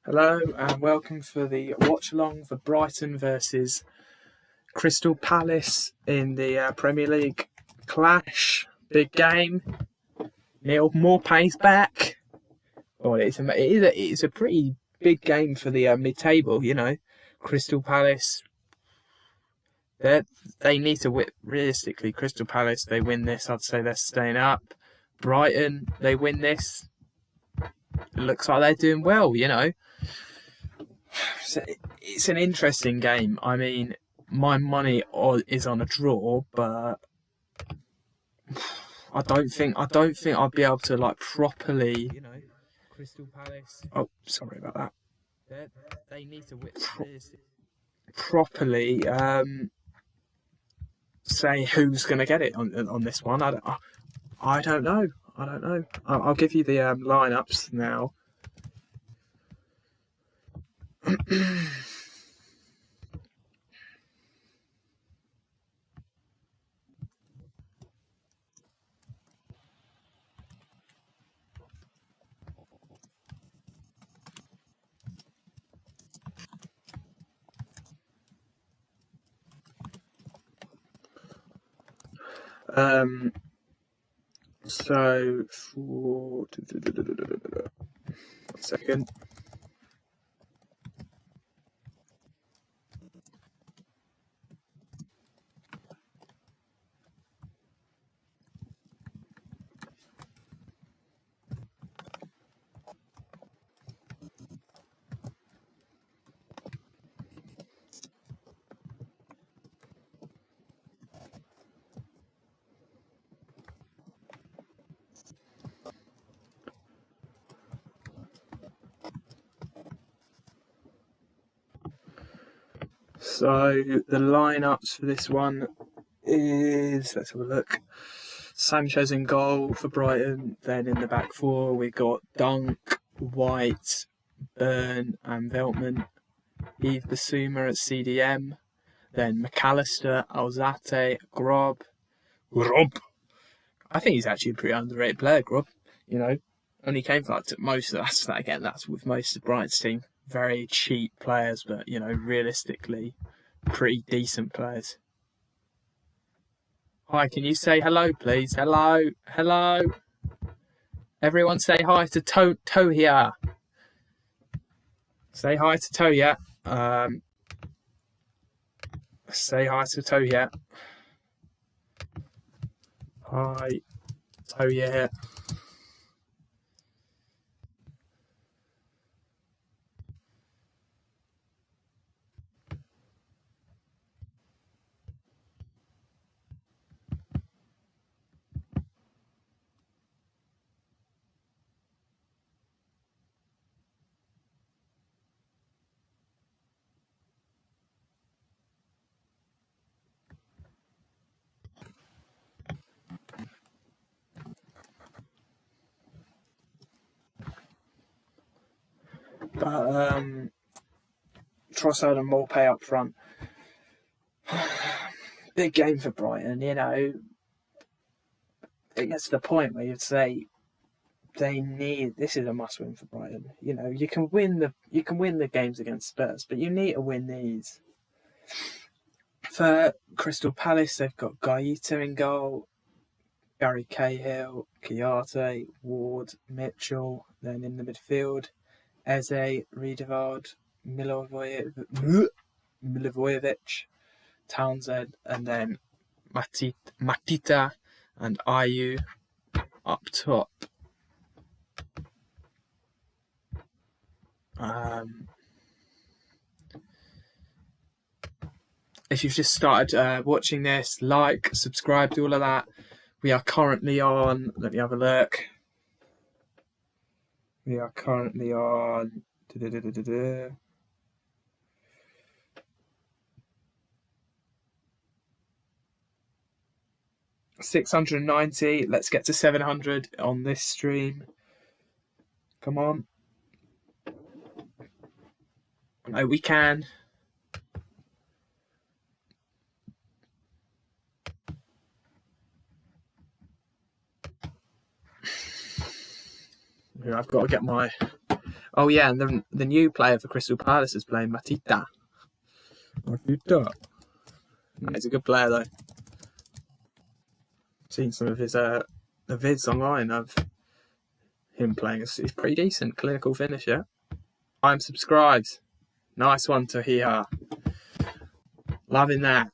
Hello and welcome for the Watchalong for Brighton versus Crystal Palace in the Premier League clash. Big game. Neil Maupay's back. Well, it's a pretty big game for the mid-table, you know. Crystal Palace, they need to win. Realistically, Crystal Palace, they win this, I'd say they're staying up. Brighton, they win this. It looks like they're doing well, you know. It's an interesting game. I mean, my money is on a draw, but I don't think I'll be able to properly. You know, Crystal Palace. Oh, sorry about that. They need to win properly. Say who's going to get it on this one. I don't know. I'll give you the lineups now. So for 1 second. So the lineups for this one is, let's have a look. Sanchez in goal for Brighton. Then in the back four we've got Dunk, White, Byrne and Veltman. Yves Bissouma at CDM. Then McAllister, Alzate, Grob. I think he's actually a pretty underrated player, Grob. You know, only came for most of that. That's with most of Brighton's team. Very cheap players, but you know, realistically, pretty decent players. Hi, can you say hello, please? Hello. Everyone, say hi to Tohia. Say hi to Tohia. Say hi to Tohia. Hi, Tohia here. But Trossard and Maupay up front. Big game for Brighton, you know. It gets to the point where you'd say this is a must-win for Brighton. You know, you can win the games against Spurs, but you need to win these. For Crystal Palace, they've got Gaeta in goal, Gary Cahill, Kiyate, Ward, Mitchell. Then in the midfield, Eze, Riedewald, Milivojevic, Townsend, and then Matita and Ayew up top. If you've just started watching this, like, subscribe, do all of that. We are currently on, let me have a look. We are currently on 690. Let's get to 700 on this stream. Come on. No, we can. I've got to get my Oh yeah, and the new player for Crystal Palace is playing Matita. Matita. He's a good player though. Seen some of his the vids online of him playing. He's pretty decent, clinical finisher. I'm subscribed. Nice one to hear. Loving that.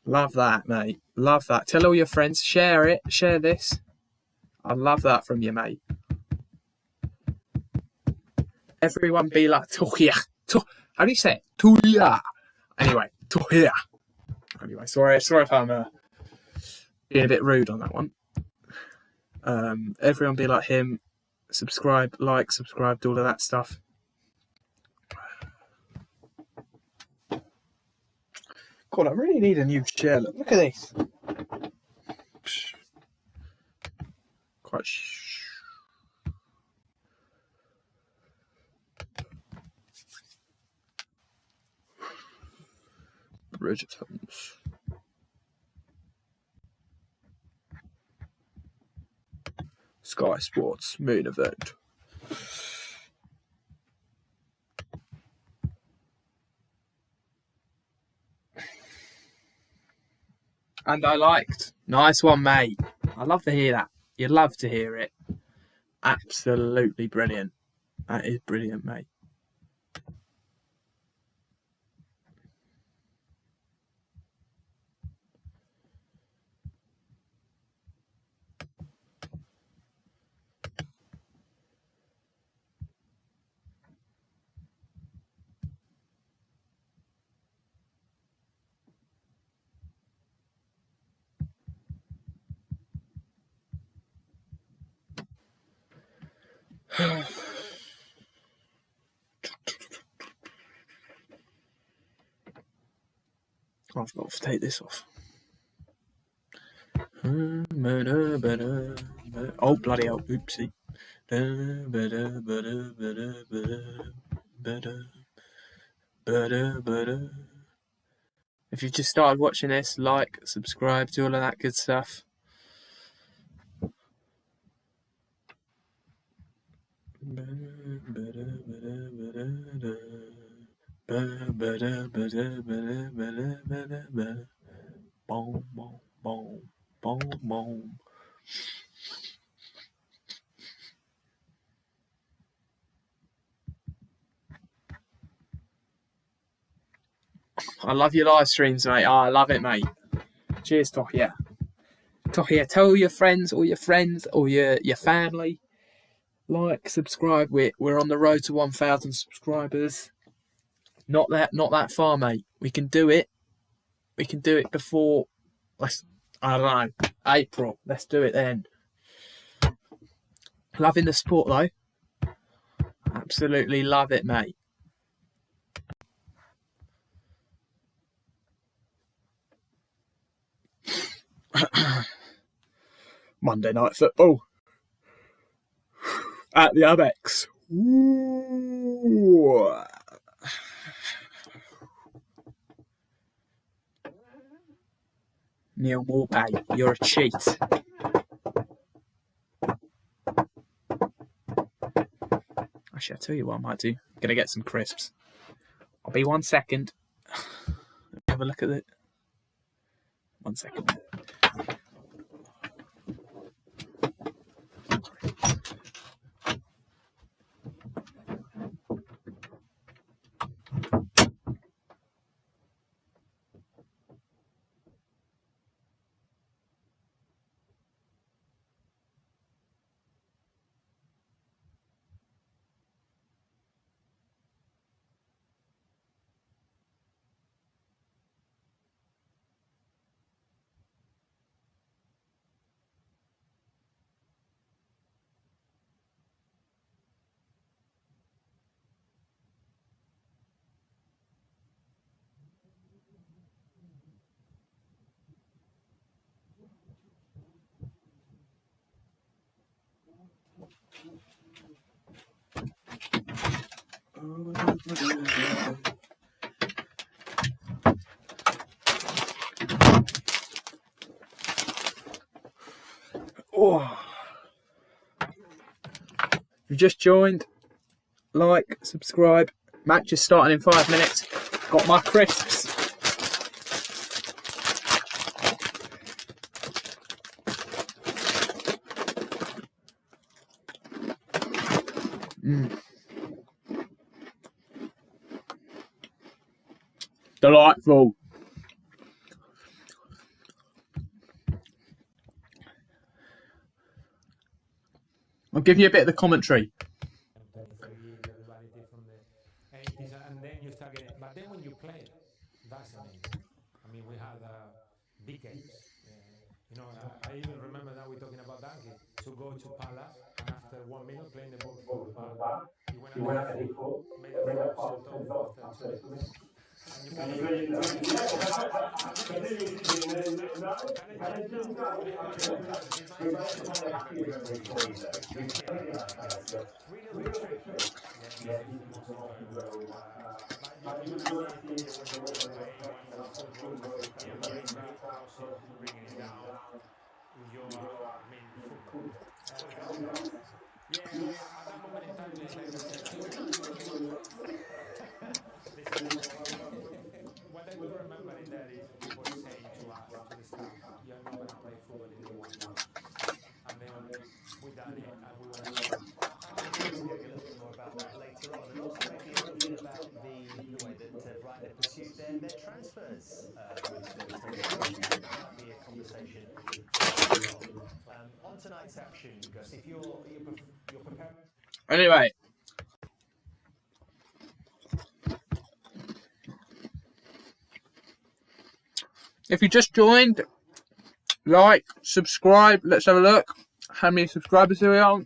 Love that, mate. Love that. Tell all your friends. Share it. Share this. I love that from you, mate. Everyone be like, Tohia. How do you say it? Tohia. Anyway, Tohia. Anyway, sorry if I'm being a bit rude on that one. Everyone be like him. Subscribe, subscribe, all of that stuff. God, I really need a new chair. Look at this. Quite Bridgerton's. Sky Sports main event. And I liked. Nice one, mate. I love to hear that. You love to hear it. Absolutely brilliant. That is brilliant, mate. I've got to take this off. Oh, bloody hell. Oopsie. If you've just started watching this, like, subscribe, do all of that good stuff. Boom, boom, boom, boom, boom. I love your live streams, mate. Oh, I love it, mate. Cheers, Tohia. Tohia, tell your friends or your family. Like, subscribe. We're on the road to 1,000 subscribers. Not that far, mate. We can do it. We can do it before, I don't know, April. Let's do it then. Loving the sport, though. Absolutely love it, mate. Monday night football at the Abex. Ooh. Neil Morpay, you're a cheat. Actually, I'll tell you what I might do. I'm going to get some crisps. I'll be 1 second. Let me have a look at it. 1 second. Oh. If you just joined, like, subscribe. Match is starting in 5 minutes. Got my crisps. Delightful. I'll give you a bit of the commentary. And then you start getting, but then when you play, that's amazing. I mean, we had big games. You know, I even remember that we're talking about Donkey to go to Palace, and after 1 minute playing the ball for Palace, he went at the full, made a foul, sent off after 2 minutes. And you play what I do remember in that is people saying to us, to the staff, you're not going to play football in the World Cup. And then we done it and we went on. We'll talk a little bit more about that later on, and also maybe a little bit about the way that Brighton have pursued their transfers. Might be a conversation. On tonight's action, Gus, if you're prepared. Anyway. If you just joined, like, subscribe. Let's have a look. How many subscribers are we on?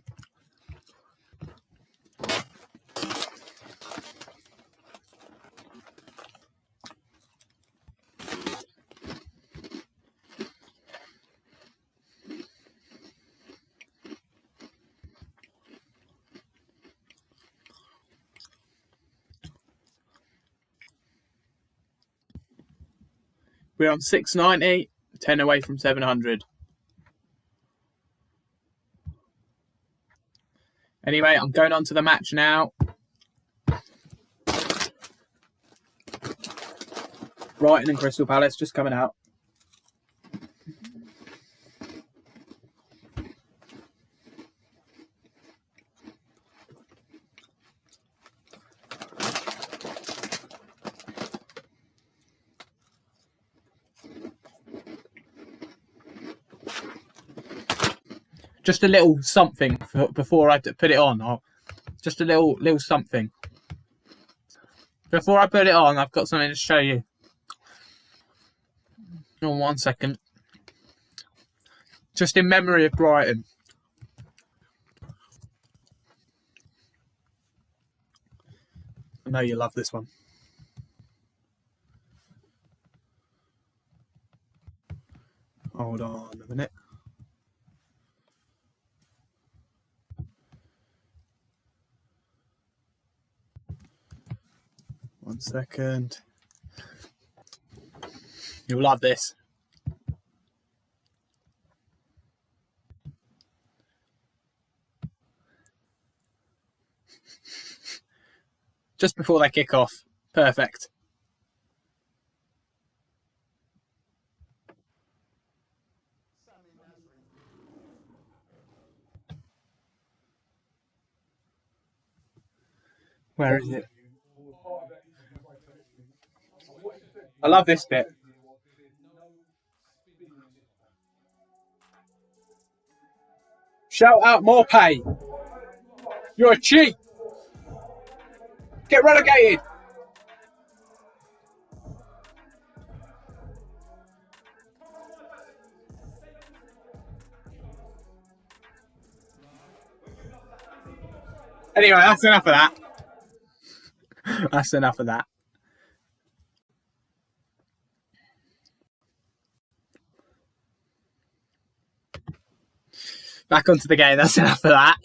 We're on 690, 10 away from 700. Anyway, I'm going on to the match now. Brighton and Crystal Palace just coming out. Just a little something before I put it on. Just a little something. Before I put it on, I've got something to show you. Hold on 1 second. Just in memory of Brighton. I know you love this one. Hold on a minute. One second. You'll love this. Just before they kick off. Perfect. Where is it? I love this bit. Shout out more pay. You're a cheat. Get relegated. Anyway, that's enough of that. That's enough of that. Back onto the game, that's enough of that.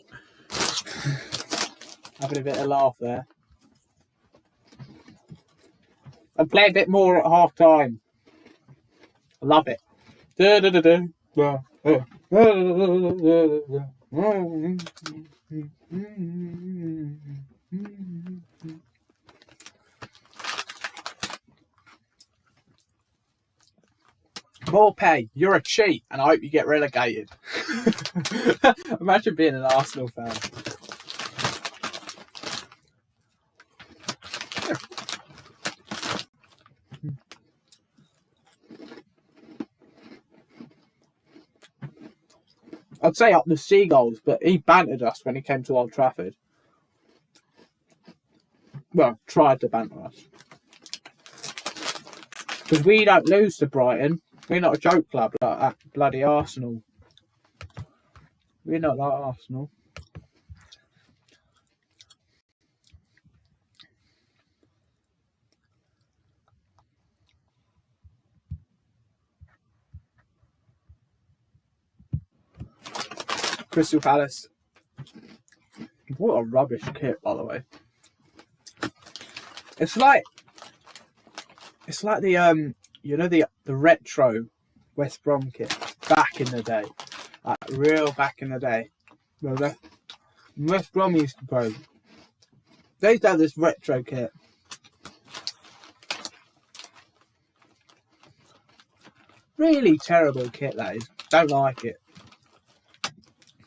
Having a bit of laugh there. And play a bit more at half time. I love it. More pay. You're a cheat, and I hope you get relegated. Imagine being an Arsenal fan. I'd say up the Seagulls, but he bantered us when he came to Old Trafford. Well, tried to banter us. Because we don't lose to Brighton. We're not a joke club like that bloody Arsenal. We're not like Arsenal. Crystal Palace. What a rubbish kit, by the way. It's like the the retro West Brom kit back in the day, like real back in the day. Well, West Brom used to play. They used to have this retro kit. Really terrible kit that is. Don't like it.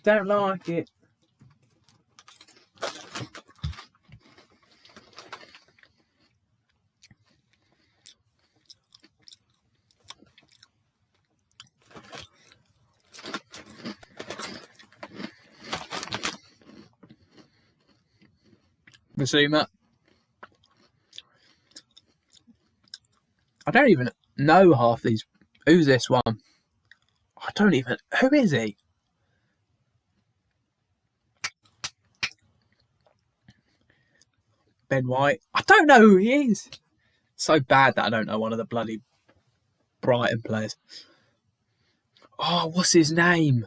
Don't like it. Basuma. I don't even know half these. Who's this one? I don't even. Who is he? Ben White. I don't know who he is. So bad that I don't know one of the bloody Brighton players. Oh, what's his name?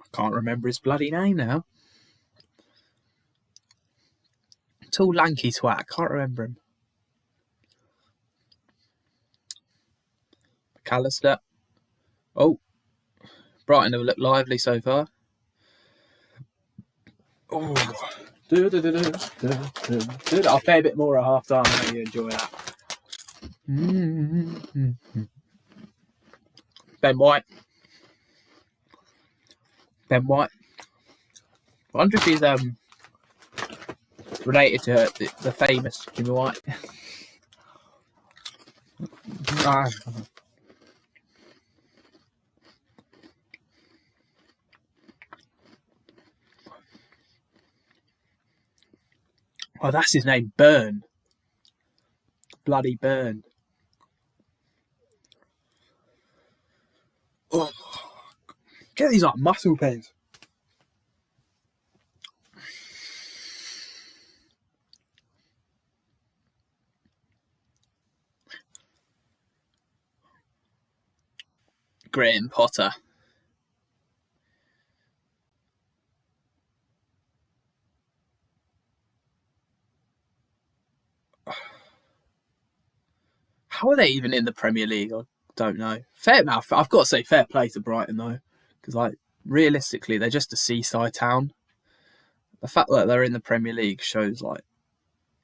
I can't remember his bloody name now. Tall, lanky twat. I can't remember him. McAllister. Oh, Brighton have looked lively so far. Oh, I'll play a bit more at half time. I know you enjoy that. Ben White. Ben White. I wonder if he's related to the famous Jimmy White. Oh, that's his name, Burn. Bloody Burn. Oh, get these like muscle pains. Graham Potter. How are they even in the Premier League? I don't know. Fair enough. I've got to say fair play to Brighton though, because like realistically, they're just a seaside town. The fact that they're in the Premier League shows like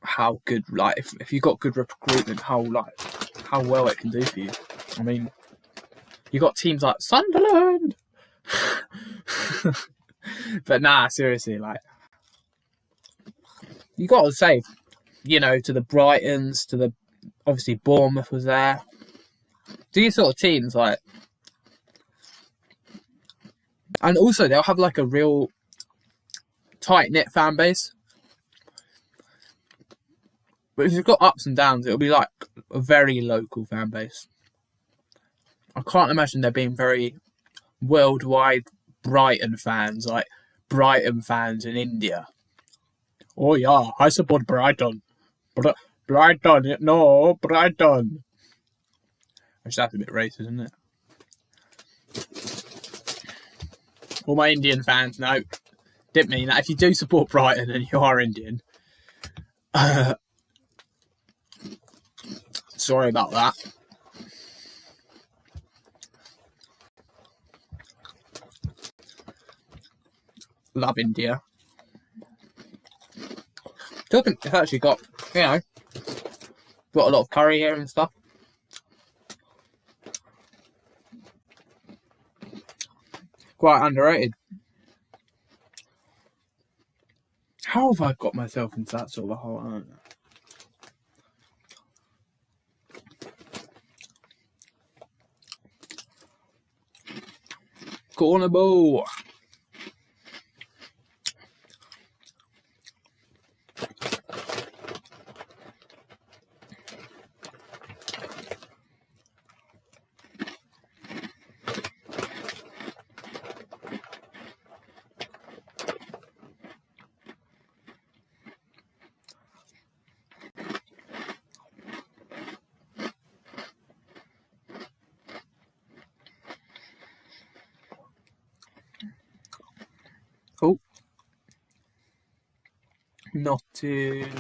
how good, like if you've got good recruitment, how well it can do for you. I mean, you got teams like Sunderland, but nah, seriously, like you got to say, you know, to the Brightons, to the obviously Bournemouth was there. These sort of teams, like, and also they'll have like a real tight knit fan base. But if you've got ups and downs, it'll be like a very local fan base. I can't imagine there being very worldwide Brighton fans, like Brighton fans in India. Oh yeah, I support Brighton. Brighton. Which that's a bit racist, isn't it? All my Indian fans, no, didn't mean that. If you do support Brighton and you are Indian, sorry about that. Love India. Still think it's actually got, got a lot of curry here and stuff. Quite underrated. How have I got myself into that sort of a hole? I don't know. Corner ball. Oh. Nothing.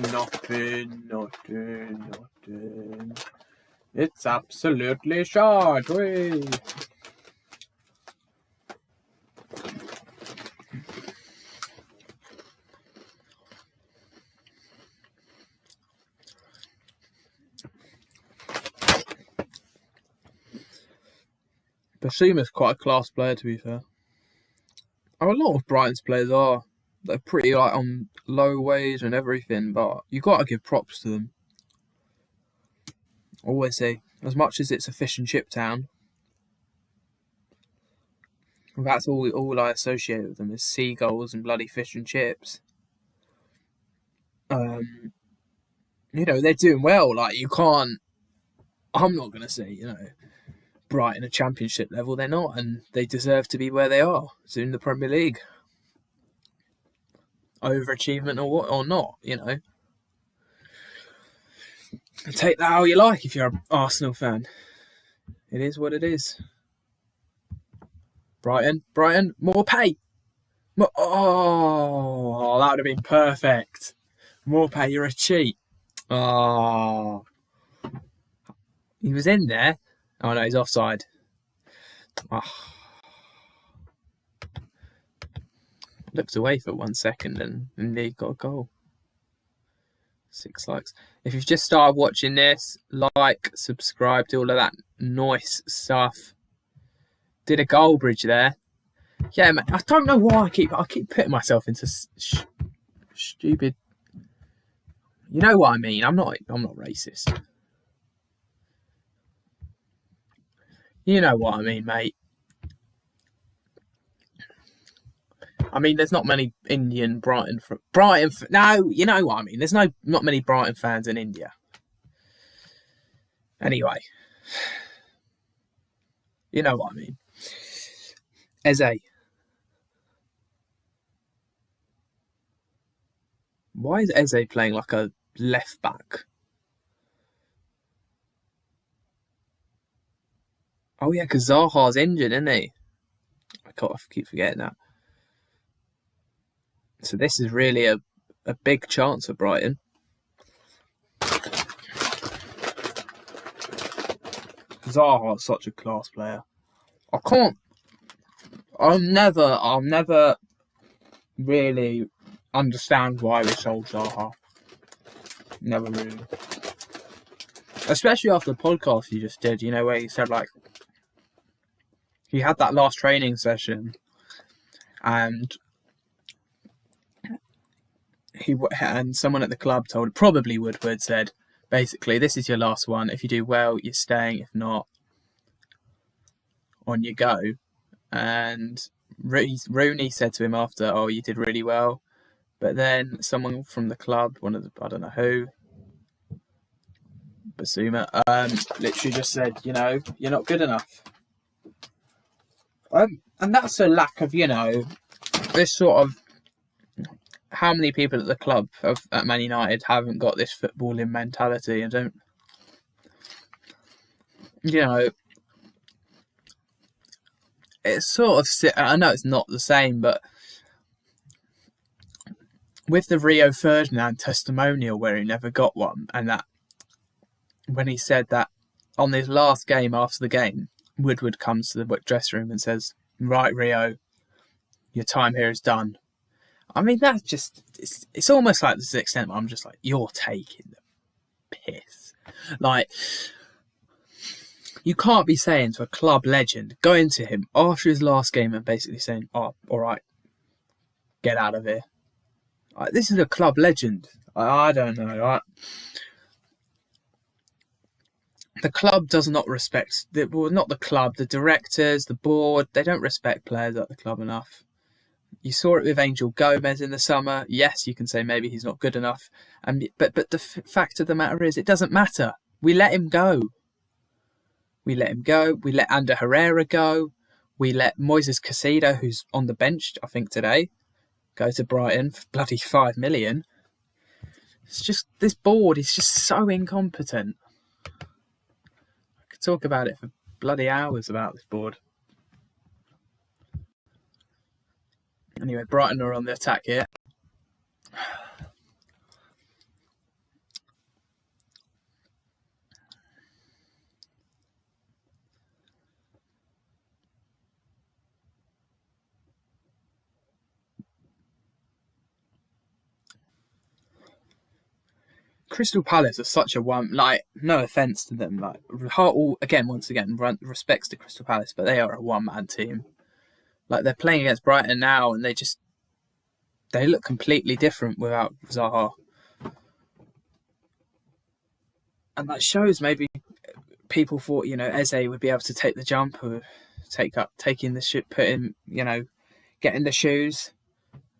It's absolutely short. Whee. Basuma's quite a class player, to be fair. A lot of Brighton's players are. They're pretty like on low wage and everything, but you got to give props to them. Always say, as much as it's a fish and chip town, that's all I associate with them is seagulls and bloody fish and chips. They're doing well. Like, you can't. I'm not gonna say, Brighton a championship level. They're not, and they deserve to be where they are. It's in the Premier League. Overachievement or what or not, Take that how you like if you're an Arsenal fan. It is what it is. Brighton, more pay. That would have been perfect. More pay, you're a cheat. Oh. He was in there. Oh no, he's offside. Looked away for 1 second and he got a goal. 6 likes. If you've just started watching this, like, subscribe, do all of that nice stuff. Did a goal bridge there. Yeah, man, I don't know why I keep putting myself into stupid. You know what I mean? I'm not racist. You know what I mean, mate. I mean, there's not many Indian Brighton. No, you know what I mean. There's not many Brighton fans in India. Anyway, you know what I mean. Eze. Why is Eze playing like a left back? Oh yeah, because Zaha's injured, isn't he? I keep forgetting that. So this is really a big chance for Brighton. Zaha's such a class player. I'll never really understand why we sold Zaha. Never really. Especially after the podcast you just did, where you said, like, he had that last training session and someone at the club probably Woodward said, basically, this is your last one. If you do well, you're staying. If not, on you go. And Rooney said to him after, oh, you did really well. But then someone from the club, I don't know who, Basuma, literally just said, you're not good enough. And that's a lack of, this sort of, how many people at the club at Man United haven't got this footballing mentality and don't, it's sort of, I know it's not the same, but with the Rio Ferdinand testimonial where he never got one, and that when he said that on his last game after the game, Woodward comes to the dressing room and says, right, Rio, your time here is done. I mean, that's just... It's almost like to the extent where I'm just like, you're taking the piss. Like, you can't be saying to a club legend, going to him after his last game and basically saying, oh, all right, get out of here. Like, this is a club legend. I don't know. The club does not respect... not the club, the directors, the board, they don't respect players at the club enough. You saw it with Angel Gomez in the summer. Yes, you can say maybe he's not good enough. But the fact of the matter is, it doesn't matter. We let him go. We let Ander Herrera go. We let Moises Caicedo, who's on the bench, I think, today, go to Brighton for bloody $5 million. It's just, this board is just so incompetent. I could talk about it for bloody hours about this board. Anyway, Brighton are on the attack here. Crystal Palace are such a one, like, no offence to them, like, once again, respects to Crystal Palace, but they are a one-man team. Like, they're playing against Brighton now, and they look completely different without Zaha. And that shows maybe people thought, Eze would be able to take the jump or taking the shit, getting the shoes,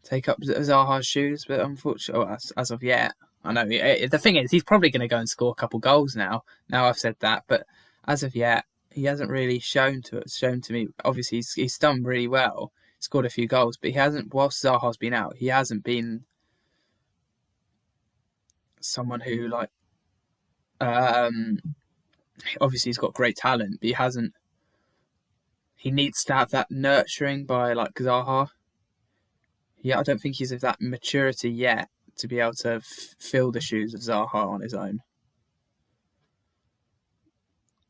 take up Zaha's shoes, but unfortunately, as of yet, I know, the thing is, he's probably going to go and score a couple goals now I've said that, but as of yet, he hasn't really shown to me. Obviously, he's done really well, scored a few goals, but he hasn't, whilst Zaha's been out, he hasn't been someone who, like, obviously he's got great talent, but he needs to have that nurturing by, like, Zaha. Yeah, I don't think he's of that maturity yet to be able to fill the shoes of Zaha on his own.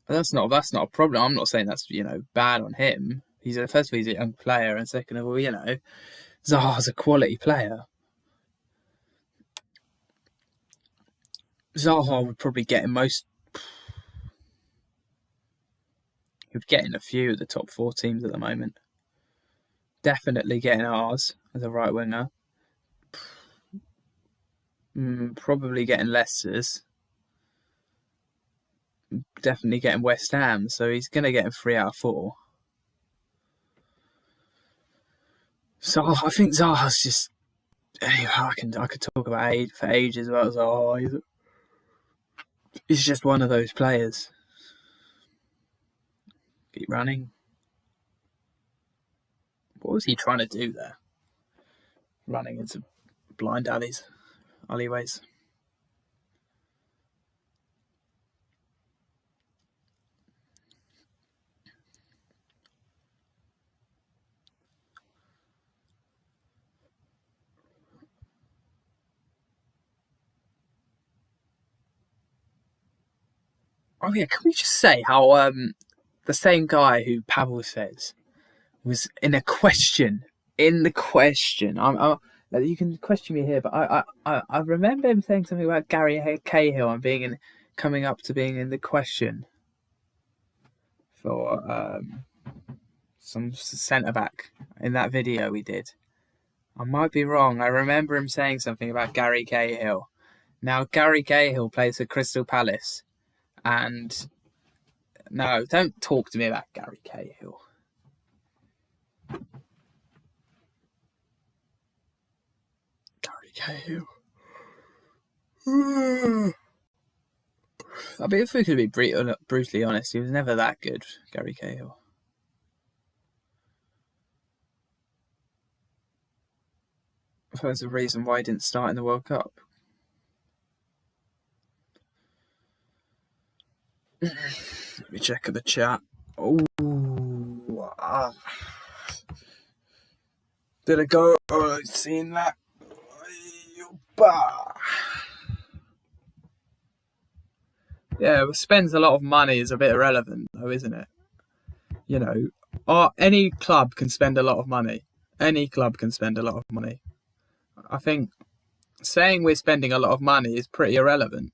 But that's not a problem. I'm not saying that's, bad on him. First of all, he's a young player, and second of all, Zaha's a quality player. Zaha would probably get he would get in a few of the top 4 teams at the moment. Definitely getting ours as a right winger. Probably getting Leicester's. Definitely getting West Ham. So he's going to get him 3 out of 4. So I think Zaha's just... Anyway, I could talk about for ages about Zaha. He's just one of those players. Keep running. What was he trying to do there? Running into blind alleyways. Oh yeah, can we just say how the same guy who Pavel says was in the question. You can question me here, but I remember him saying something about Gary Cahill and coming up to being in the question for some centre back in that video we did. I might be wrong. I remember him saying something about Gary Cahill. Now Gary Cahill plays for Crystal Palace, and no, don't talk to me about Gary Cahill. Cahill. I mean, if we could be brutally honest, he was never that good, Gary Cahill. I thought there's a reason why he didn't start in the World Cup. Let me check the chat. Did it go? Oh, I've seen that. Yeah, spends a lot of money is a bit irrelevant, though, isn't it? Any club can spend a lot of money. Any club can spend a lot of money. I think saying we're spending a lot of money is pretty irrelevant.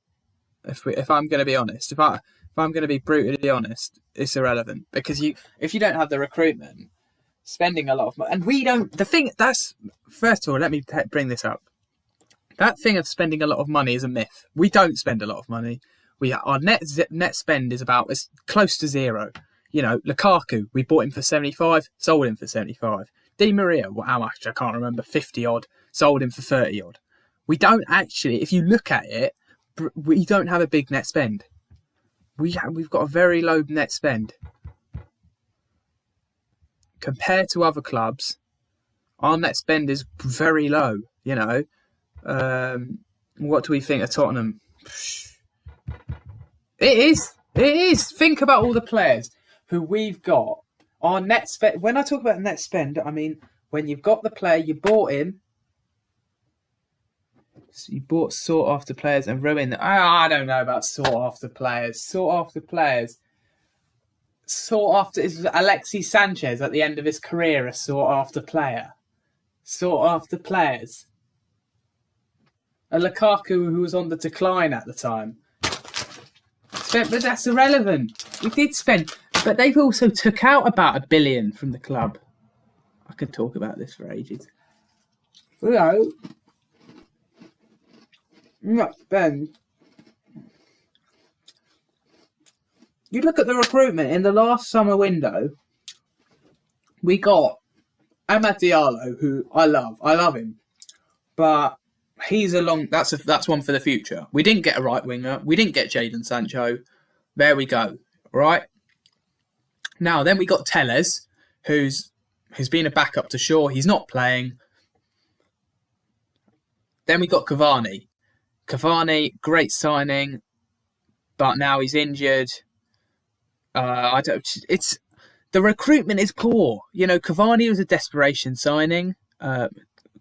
If I'm going to be honest, if I'm going to be brutally honest, it's irrelevant because if you don't have the recruitment, spending a lot of money, and we don't. The thing that's first of all, let me bring this up. That thing of spending a lot of money is a myth. We don't spend a lot of money. Our net spend is about as close to zero. You know, Lukaku, we bought him for 75, sold him for 75. Di Maria, how much? I can't remember, 50 odd, sold him for 30 odd. We don't actually, if you look at it, we don't have a big net spend. We've got a very low net spend. Compared to other clubs, our net spend is very low, you know. What do we think of Tottenham? It is. Think about all the players who we've got. Our net spend. When I talk about net spend, I mean when you've got the player, you bought him. So you bought sought after players and ruined. I don't know about sought after players. Sought after is Alexis Sanchez at the end of his career a sought after player. Sought after players. A Lukaku who was on the decline at the time. But that's irrelevant. We did spend, but they've also took out about $1 billion from the club. I could talk about this for ages. You know, not spend. You look at the recruitment in the last summer window. We got Amad Diallo, who I love. I love him, but he's that's one for the future. We didn't get a right winger. We didn't get Jadon Sancho. There we go. Right. Now then we got Telles, who's been a backup to Shaw. He's not playing. Then we got Cavani. Cavani, great signing, but now he's injured. The recruitment is poor. You know, Cavani was a desperation signing.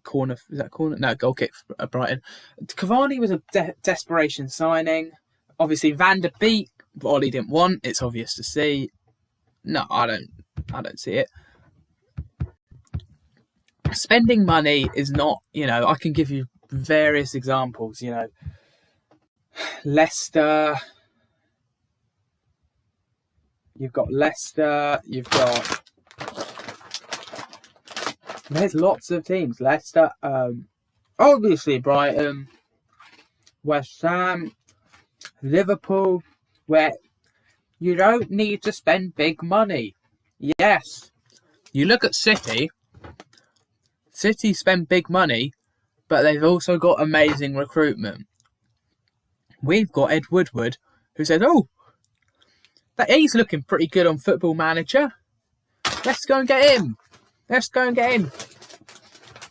Corner, is that corner? No, goal kick for Brighton. Cavani was a desperation signing. Obviously, Van der Beek, Ollie didn't want. It's obvious to see. No, I don't see it. Spending money is not, you know, I can give you various examples, you know. Leicester. You've got Leicester. There's lots of teams. Leicester, obviously Brighton, West Ham, Liverpool, where you don't need to spend big money. Yes. You look at City. City spend big money, but they've also got amazing recruitment. We've got Ed Woodward, who said, that he's looking pretty good on Football Manager. Let's go and get him.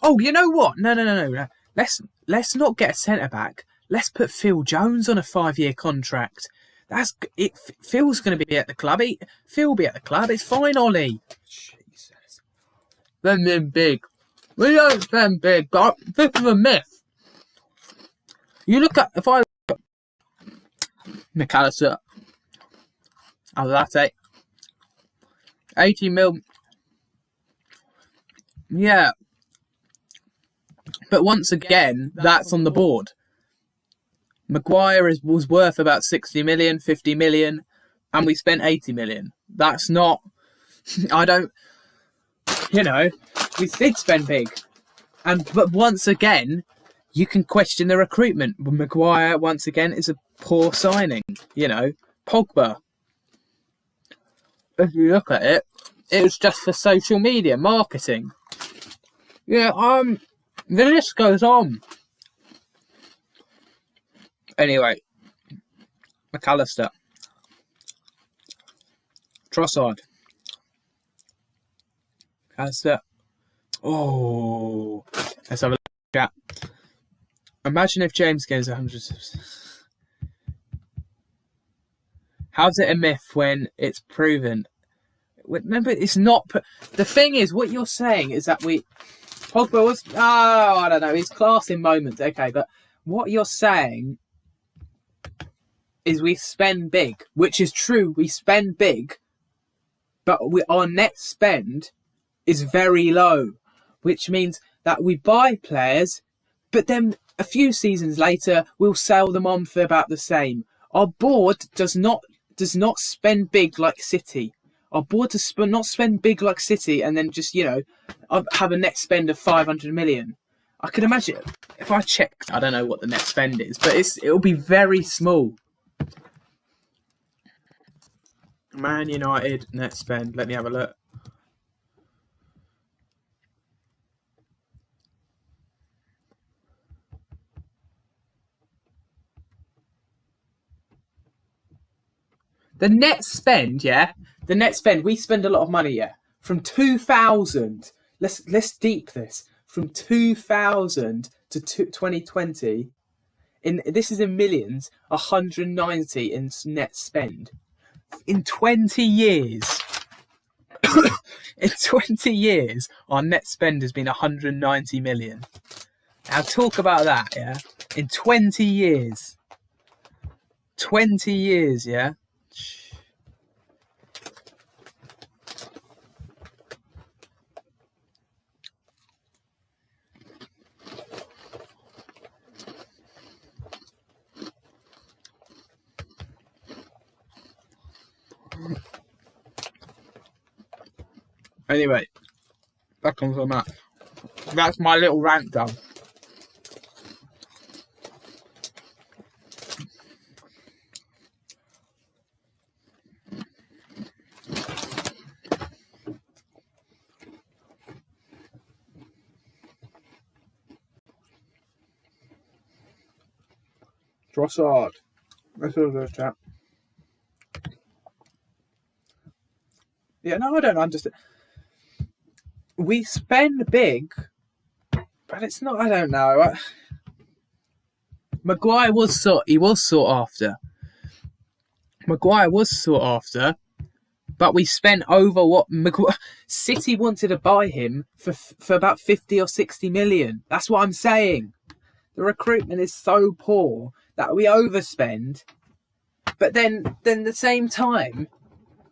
Oh, you know what? No. Let's not get a centre-back. Let's put Phil Jones on a 5-year contract. Phil's going to be at the club. Phil will be at the club. It's fine, Ollie. Jesus. Spending big. We don't spend big, but this is a myth. You look at, if I look at McAllister, Alate, 80 mil. Yeah. But once again, that's on the board. Maguire was worth about 60 million, 50 million, and we spent 80 million. That's not... we did spend big. But once again, you can question the recruitment. Maguire, once again, is a poor signing. You know, Pogba. If you look at it, it was just for social media, marketing. Yeah, the list goes on. Anyway, McAllister. Trossard. McAllister. Oh, let's have a look at. Imagine if James gains 100. How's it a myth when it's proven? Remember, it's not. The thing is, what you're saying is that Pogba was. I don't know. He's class in moments. Okay, but what you're saying is we spend big, which is true. We spend big, but our net spend is very low, which means that we buy players, But then a few seasons later, we'll sell them on for about the same. Our board does not spend big like City. Our board does not spend big like City and then just, have a net spend of 500 million. I can imagine, if I checked, I don't know what the net spend is, but it'll be very small. Man United net spend, let me have a look. The net spend, we spend a lot of money, From 2000, let's deep this. From 2000 to 2020, this is in millions, 190 in net spend. In 20 years, our net spend has been 190 million. Now talk about that, In 20 years. 20 years, Anyway, back on the map. That's my little rant done. Trossard. Let's all go chat. Yeah, no, I don't understand. We spend big, but it's not. I don't know. Maguire was sought after. But we spent over what City wanted to buy him for about 50 or 60 million. That's what I'm saying. The recruitment is so poor that we overspend, but then at the same time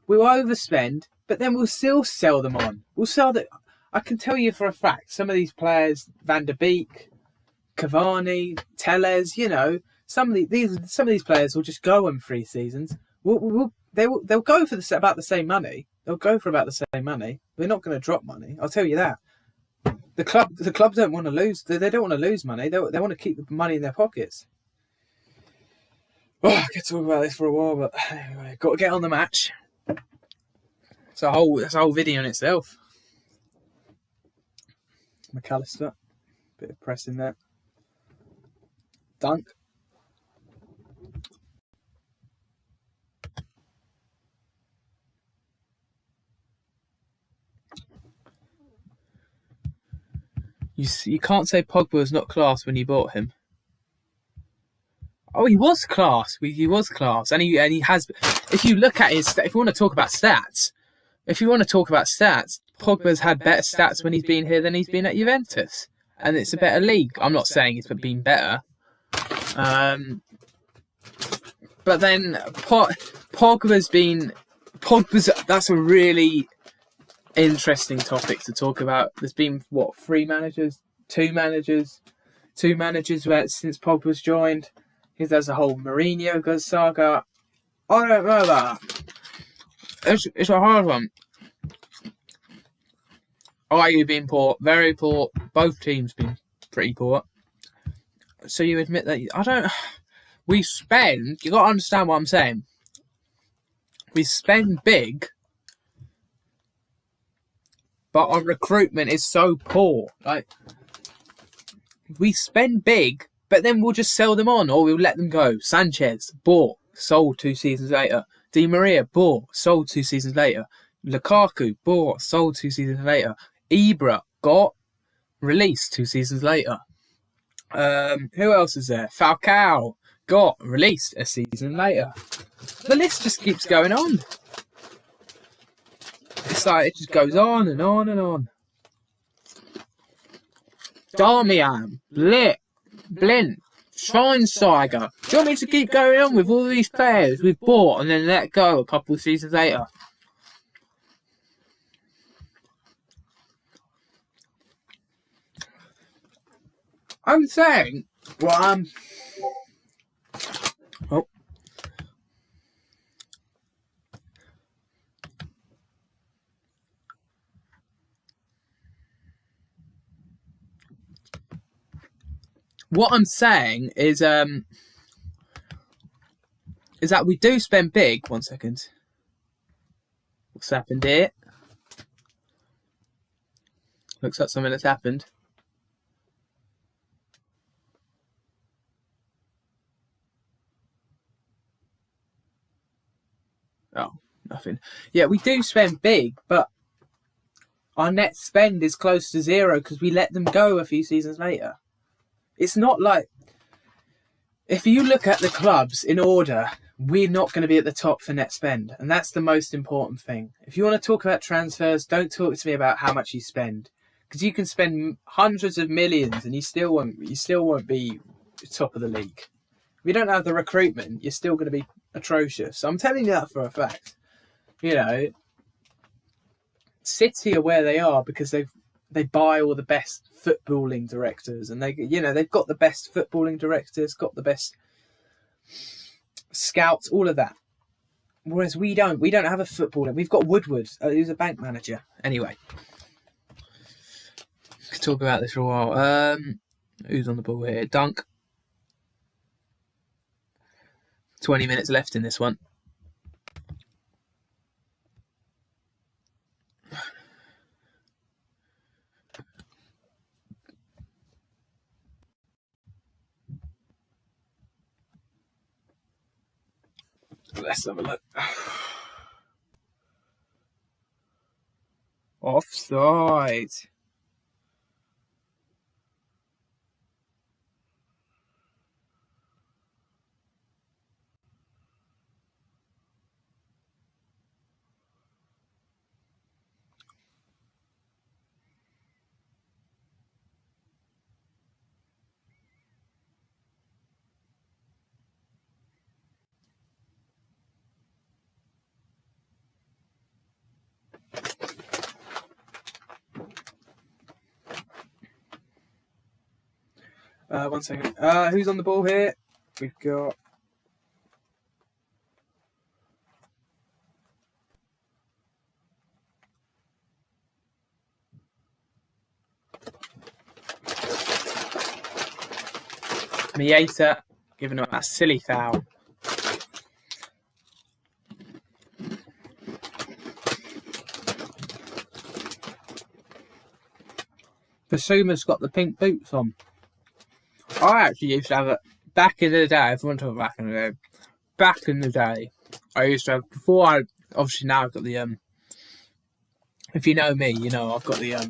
we'll overspend, but then we'll still sell them on. We'll sell that. I can tell you for a fact, some of these players, Van der Beek, Cavani, Telles, some of these players will just go in 3 seasons. They'll go for about the same money. They'll go for about the same money. They're not going to drop money. I'll tell you that. The club don't want to lose. They don't want to lose money. They want to keep the money in their pockets. Oh, I could talk about this for a while, but anyway, got to get on the match. That's a whole video in itself. McAllister, bit of pressing there. Dunk. You can't say Pogba was not class when you bought him. Oh, he was class. He was class, and he has. If you look at his, if you want to talk about stats, Pogba's had better stats when he's been here than he's been at Juventus, and it's a better league. I'm not saying it's been better, but then Pogba's. That's a really interesting topic to talk about. There's been two managers since Pogba's joined. There's a whole Mourinho saga. I don't know that. It's a hard one. Are been poor, very poor. Both teams been pretty poor. So you admit that you got to understand what I'm saying. We spend big, but our recruitment is so poor. Like, we spend big, but then we'll just sell them on, or we'll let them go. Sanchez, bought, sold 2 seasons later. Di Maria, bought, sold 2 seasons later. Lukaku, bought, sold 2 seasons later. Ibra, got, released 2 seasons later. Who else is there? Falcao, got, released a season later. The list just keeps going on. It's like, it just goes on and on and on. Darmian, Blint, Schweinsteiger. Do you want me to keep going on with all these players we've bought and then let go a couple of seasons later? I'm saying, well, oh. What I'm saying is that we do spend big. 1 second. What's happened here? Looks like something that's happened. Oh, nothing. Yeah, we do spend big, but our net spend is close to zero because we let them go a few seasons later. It's not like... If you look at the clubs in order, we're not going to be at the top for net spend. And that's the most important thing. If you want to talk about transfers, don't talk to me about how much you spend. Because you can spend hundreds of millions and you still won't be top of the league. If you don't have the recruitment, you're still going to be atrocious. So I'm telling you that for a fact. You know, City are where they are because they buy all the best footballing directors, and they've got the best footballing directors, got the best scouts, all of that. Whereas we don't have a footballer. We've got Woodward, who's a bank manager. Anyway, could talk about this for a while. Who's on the ball here? Dunk. 20 minutes left in this one. Let's have a look. Offside. One second. Who's on the ball here? We've got... Mieta giving up that silly foul. Basuma's got the pink boots on. I actually used to have it back in the day. If you want to talk back in the day, I used to have, obviously now I've got the if you know me, you know I've got the OG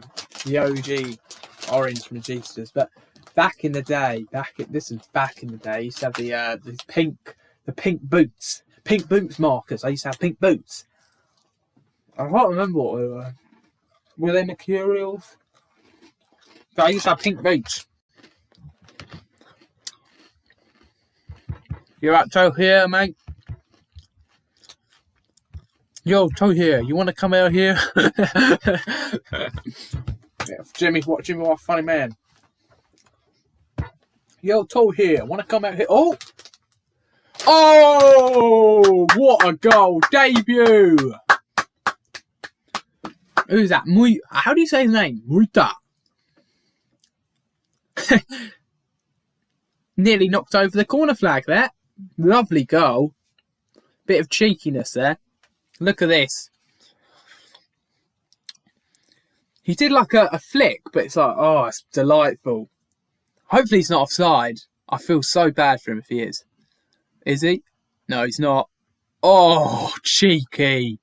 orange Magistas. But back in the day, this is back in the day, I used to have the pink boots markers. I used to have pink boots. I can't remember what they were. Were they Mercurials? But I used to have pink boots. You're at Toe here, mate. Yo, Toe here. You want to come out here? Yeah, Jimmy, what a funny man. Yo, Toe here. Want to come out here? Oh, what a goal debut! Who's that? How do you say his name? Muita. Nearly knocked over the corner flag there. Lovely goal. Bit of cheekiness there. Look at this. He did like a flick, but it's like, oh, it's delightful. Hopefully he's not offside. I feel so bad for him if he is. Is he? No, he's not. Oh, cheeky.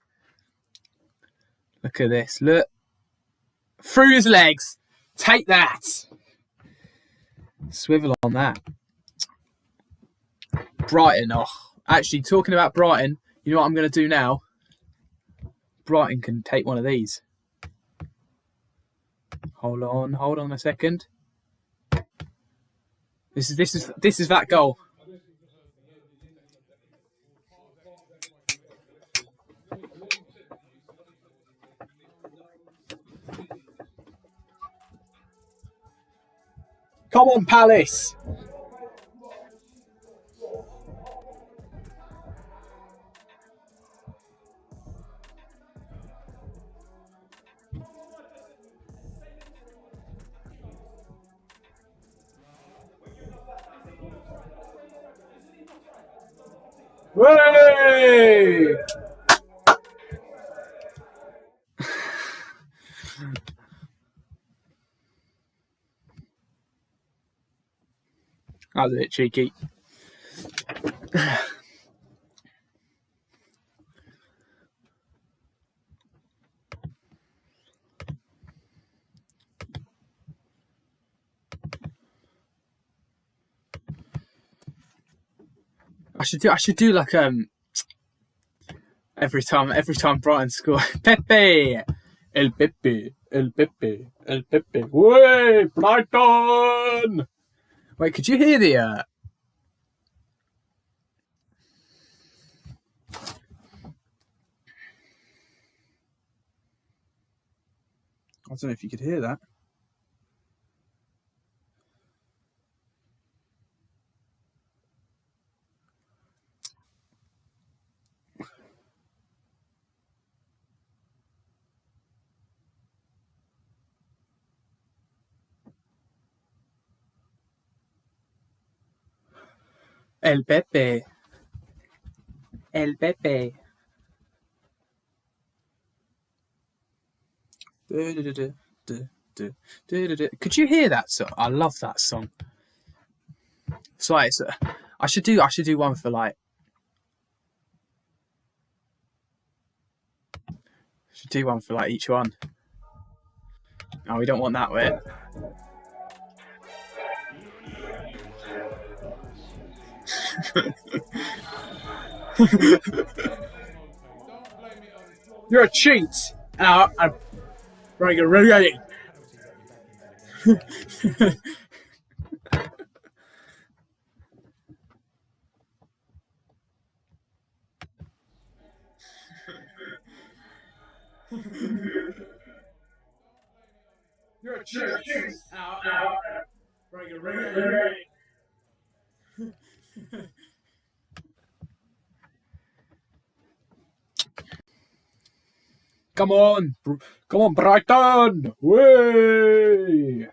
Look at this. Look. Through his legs. Take that. Swivel on that. Brighton. Oh, actually, talking about Brighton, you know what I'm going to do now? Brighton can take one of these. Hold on a second. This is that goal. Come on, Palace. Way! That was a bit cheeky. I should do like every time Brighton score. Pepe, El Pepe, El Pepe, El Pepe. Way, Brighton! Wait, could you hear the? I don't know if you could hear that. El Pepe. El Pepe. Could you hear that song? I love that song. It's like I should do one for like. Should do one for like each one. Oh, we don't want that bit. You're a cheat. I'm ready. You're a cheat. Come on, Brighton! Way!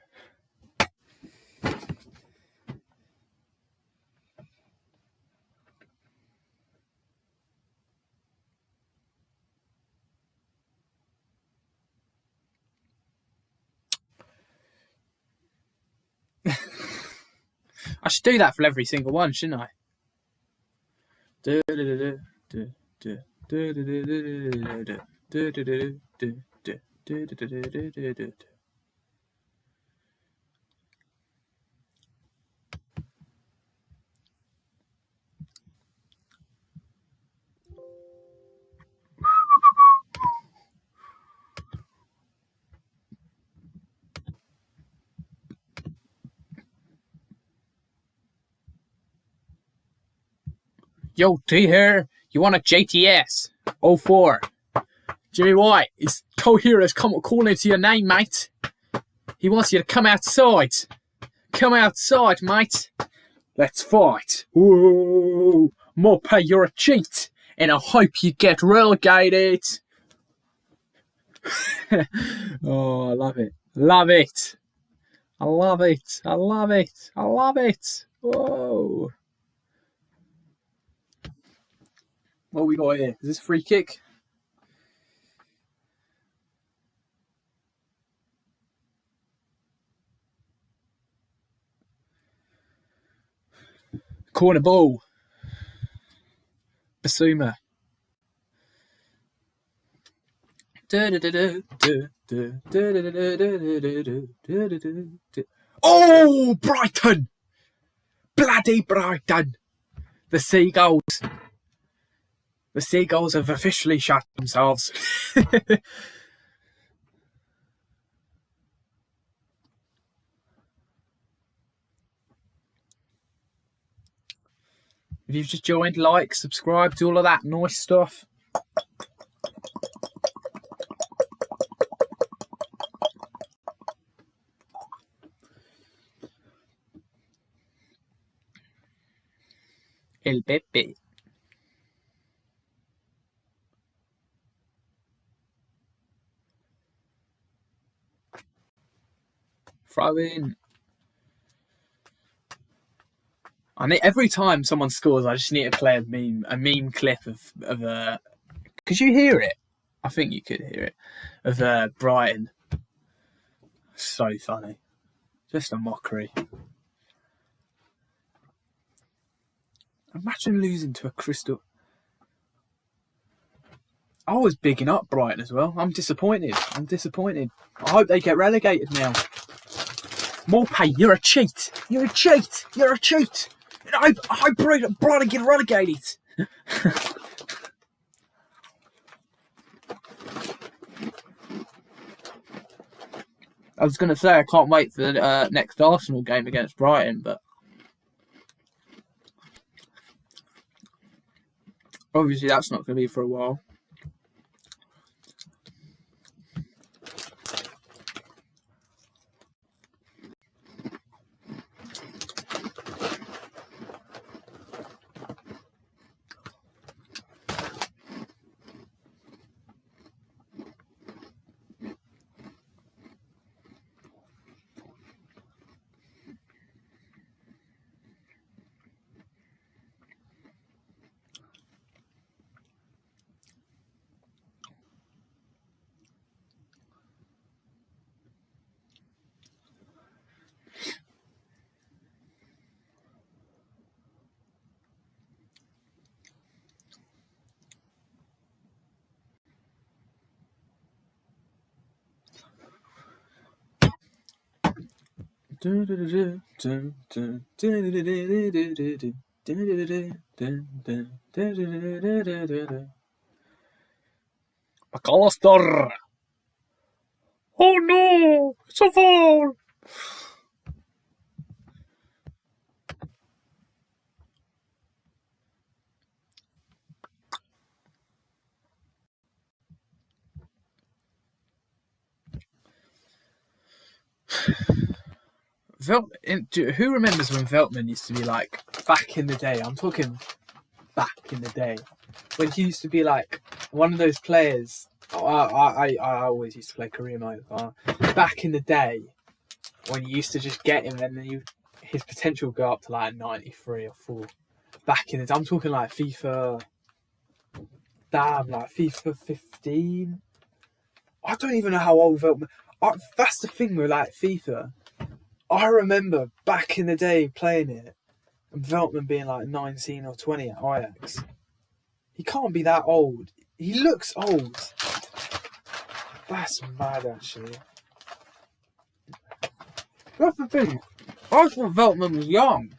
I should do that for every single one, shouldn't I? Yo, T here. You want a JTS? 04. Jimmy White, his co-hero's calling to your name, mate. He wants you to come outside. Come outside, mate. Let's fight. Whoa. Mope, you're a cheat. And I hope you get relegated. Oh, I love it. Love it. I love it. I love it. I love it. Whoa. What we got here? Is this free kick? Corner ball. Basuma. Oh, Brighton! Bloody Brighton! The Seagulls. The Seagulls have officially shut themselves. If you've just joined, like, subscribe, do all of that nice stuff. El Pepe. Throw in. I mean, every time someone scores, I just need to play a meme clip of could you hear it? I think you could hear it. Of Brighton. So funny. Just a mockery. Imagine losing to a Crystal. I was bigging up Brighton as well. I'm disappointed. I hope they get relegated now. Morpay, you're a cheat. You're a cheat. I Brighton get relegated. I was going to say I can't wait for the next Arsenal game against Brighton, but obviously that's not going to be for a while. McAllister! Oh no! It's a foul! Who remembers when Veltman used to be like, back in the day, I'm talking back in the day, when he used to be like one of those players. I always used to play career mode. Back in the day, when you used to just get him and then his potential would go up to like 93 or 4. Back in the day, I'm talking like FIFA. Damn, like FIFA 15. I don't even know how old Veltman. That's the thing with like FIFA. I remember back in the day playing it and Veltman being like 19 or 20 at Ajax. He can't be that old. He looks old. That's mad, actually. That's the thing. I thought Veltman was young.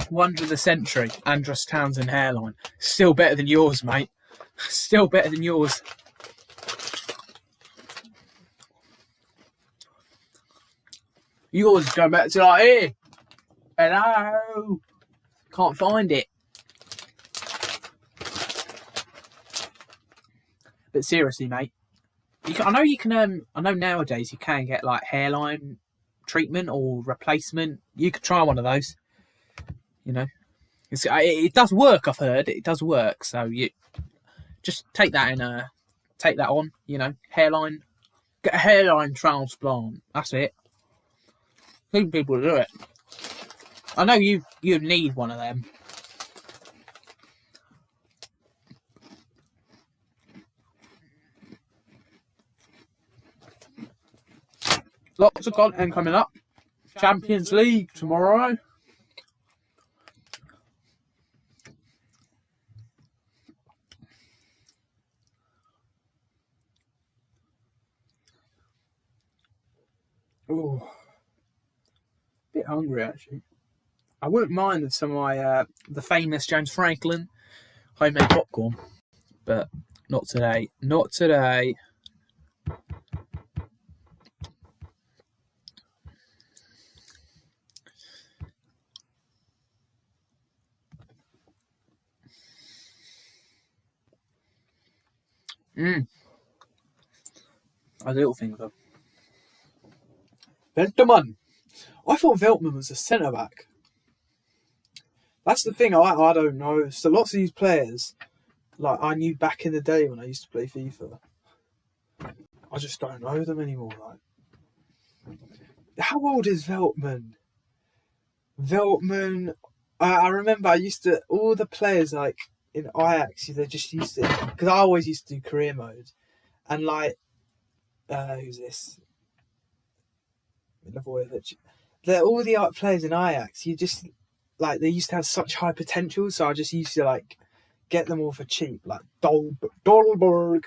Wonder of the century, Andros Townsend hairline. Still better than yours, mate. Still better than yours. Yours is going back to like here. Hello. Can't find it. But seriously, mate. I know nowadays you can get like hairline treatment or replacement. You could try one of those. You know, it does work. I've heard it does work. So you just take that on. You know, hairline. Get a hairline transplant. That's it. Need people to do it. I know you need one of them. Lots of content coming up. Champions League tomorrow. Oh, bit hungry actually. I wouldn't mind if some of my the famous James Franklin homemade popcorn, but not today. Not today. a little thing though. Veltman. I thought Veltman was a centre back. That's the thing. I don't know. So lots of these players, like I knew back in the day when I used to play FIFA. I just don't know them anymore. Like, how old is Veltman? Veltman. I remember I used to all the players like in Ajax. They just used to because I always used to do career mode, and like who's this? All the players in Ajax. You just like they used to have such high potential. So I just used to like get them all for cheap, like Dolberg.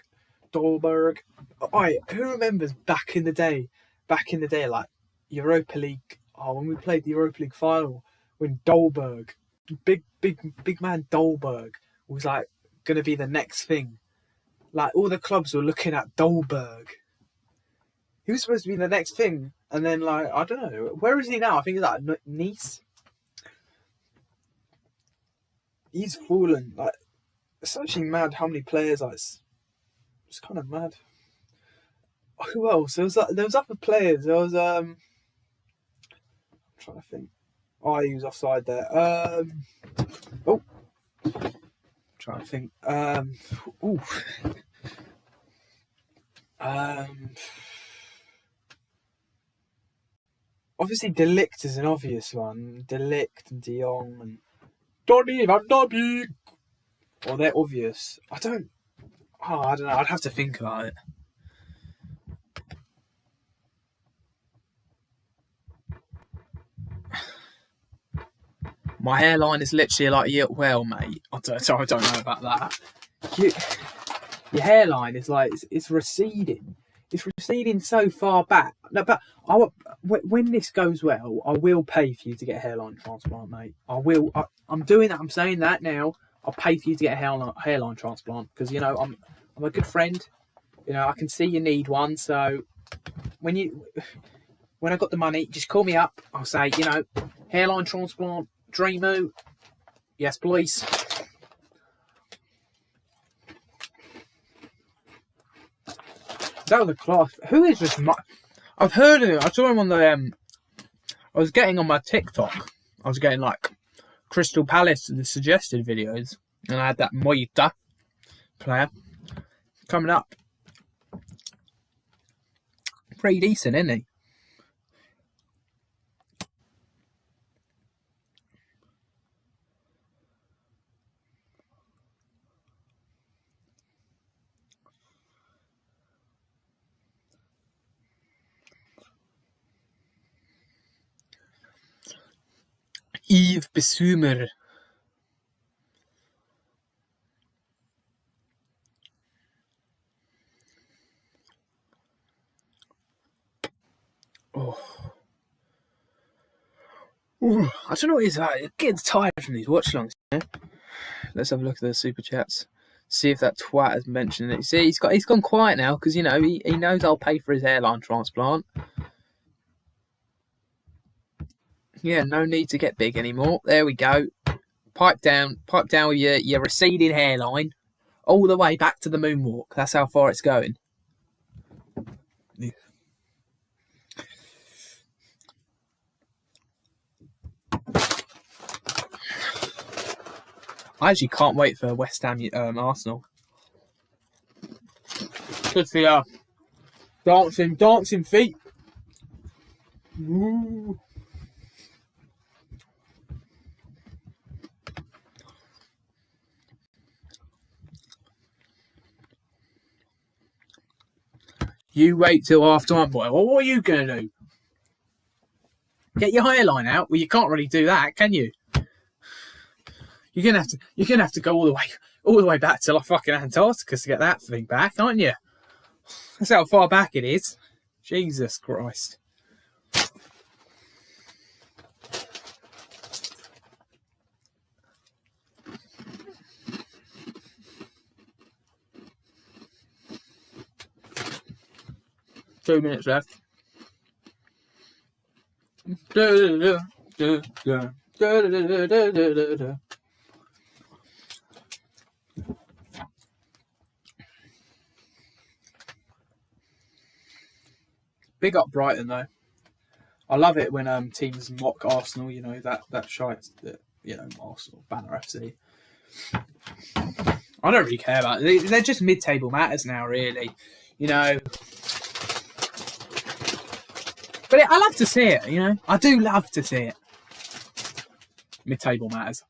Who remembers back in the day, like Europa League? Oh, when we played the Europa League final, when Dolberg, big man Dolberg was like going to be the next thing. Like all the clubs were looking at Dolberg. He was supposed to be the next thing, and then like I don't know, where is he now? I think he's like Nice. He's fallen. Like it's actually mad how many players. Like it's kind of mad. Who else? There was other players. There was I'm trying to think. Oh, he was offside there. Trying to think. Obviously, De Ligt is an obvious one. De Ligt and De Jong and Donny van der Beek. Well, they're obvious. I don't know. I'd have to think about it. My hairline is literally like, yeah, well, mate. I don't know about that. Your hairline is like, it's receding. It's receding so far back. No, but when this goes well, I will pay for you to get a hairline transplant, mate. I will. I'm doing that. I'm saying that now. I'll pay for you to get a hairline transplant because you know I'm a good friend. You know I can see you need one. So when I got the money, just call me up. I'll say hairline transplant, Dreamu. Yes, please. That was a class. Who is this? I've heard of him. I saw him on the. I was getting on my TikTok. I was getting like Crystal Palace the suggested videos, and I had that Moita player coming up. Pretty decent, isn't he? Yves Bissouma. Ooh, I don't know what it is. I'm getting tired from these watchalongs. Yeah? Let's have a look at the super chats. See if that twat has mentioned it. See, he's gone quiet now because he knows I'll pay for his hairline transplant. Yeah, no need to get big anymore. There we go. Pipe down with your receding hairline all the way back to the moonwalk. That's how far it's going. I actually can't wait for West Ham Arsenal. Just the dancing feet. Ooh. You wait till half time, boy. Well, what are you gonna do? Get your hairline out? Well, you can't really do that, can you? You're gonna have to go all the way back to like fucking Antarctica to get that thing back, aren't you? That's how far back it is. Jesus Christ. Two minutes left. Big up Brighton though. I love it when teams mock Arsenal. You know that shite that Arsenal banner FC. I don't really care about it. They're just mid-table matters now, really. You know. But I love to see it. You know, I do love to see it. Mid-table matters.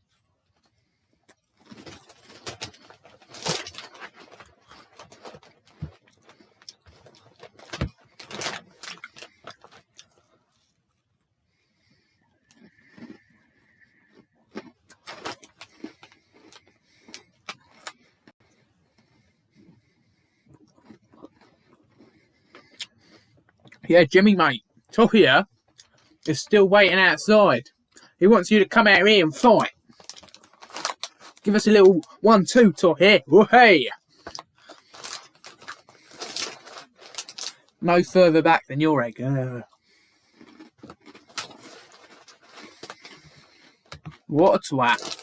Yeah, Jimmy, mate. Top here is still waiting outside. He wants you to come out here and fight. Give us a little 1-2, Top here. Oh, hey. No further back than your egg. What a twat.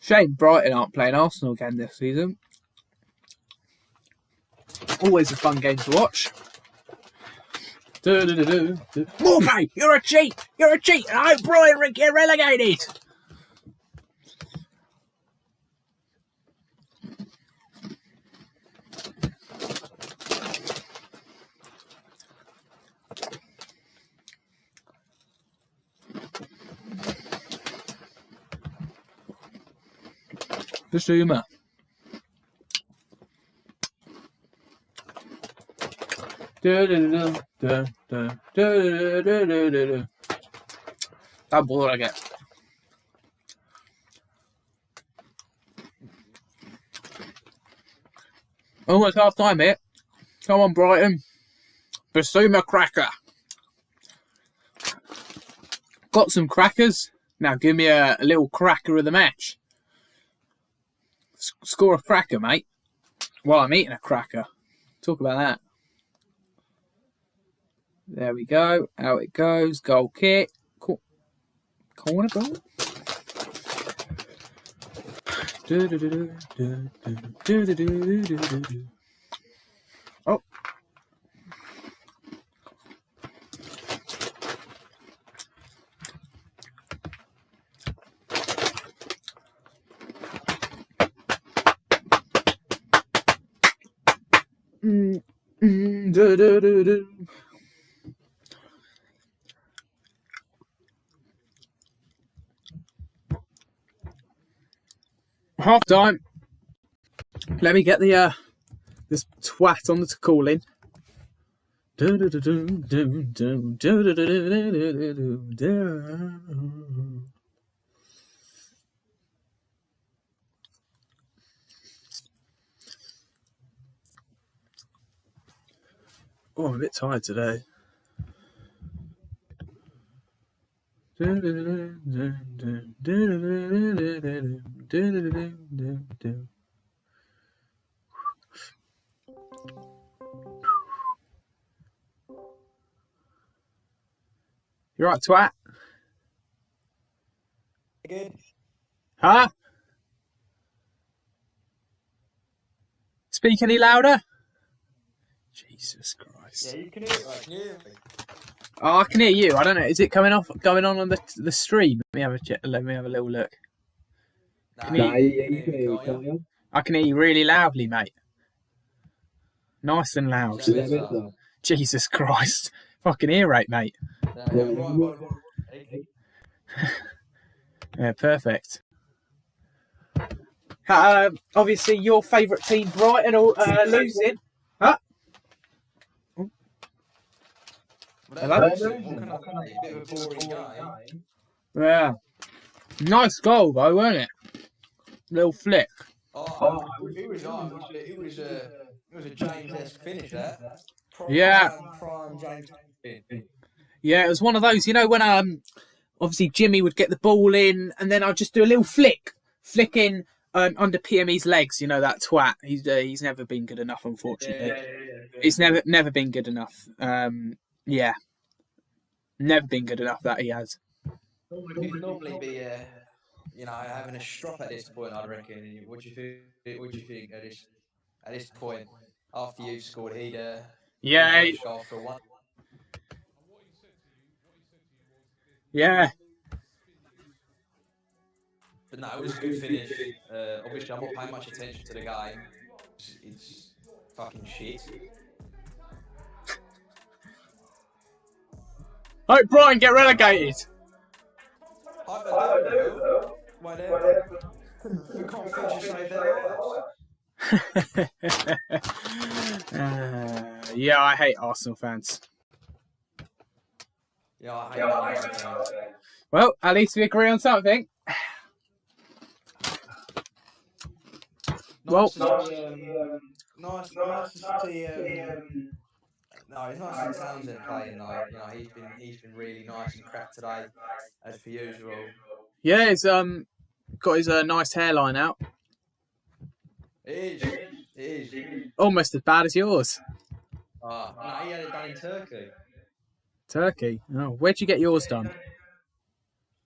Shame Brighton aren't playing Arsenal again this season. Always a fun game to watch. Morpay, you're a cheat! You're a cheat! And I hope Brighton get relegated! Basuma. That ball I get. Almost half time here. Come on, Brighton. Basuma cracker. Got some crackers. Now give me a little cracker of the match. Score a cracker, mate. While I'm eating a cracker. Talk about that. There we go. Out it goes. Goal kick. Corner ball. Oh. Half time. Let me get the this twat on the call in. Oh, I'm a bit tired today. You right, twat? Good. Huh? Speak any louder? Jesus Christ. Yeah, you can hear it. Right? Can you hear me? Oh, I can hear you. I don't know. Is it going on the stream? Let me have a check. Let me have a little look. Nah, Can you- you can hear me, I can hear you really loudly, mate. Nice and loud. can't you? Jesus Christ. Fucking ear rape, mate. Yeah, perfect. Obviously, your favourite team, Brighton, are losing. Huh? Hello? Yeah. Nice goal, though, wasn't it? Little flick. It was nice. It was a James-esque finish, that. Yeah. Prime James. Yeah, it was one of those, when obviously Jimmy would get the ball in, and then I'd just do a little flicking under PME's legs. You know, that twat. He's never been good enough, unfortunately. Yeah. He's never been good enough. Never been good enough that he has. He'd normally be having a strop at this point, I reckon. What do you think? What do you think at this point after you've scored? He'd Yeah, want to go for one. yeah. But no, it was a good finish. Obviously, I'm not paying much attention to the game. It's fucking shit. Hope Brighton get relegated. I do. Whatever. We can't finish save their lives. Yeah, I hate Arsenal fans. Yeah, I hate Man United fans. Well, at least we agree on something. Nice to see. No, it's nice to see Townsend playing. Like, he's been really nice and crap today, as per usual. Yeah, he's got his nice hairline out. It is. Almost as bad as yours. No, he had it done in Turkey. Turkey? Oh, where'd you get yours done?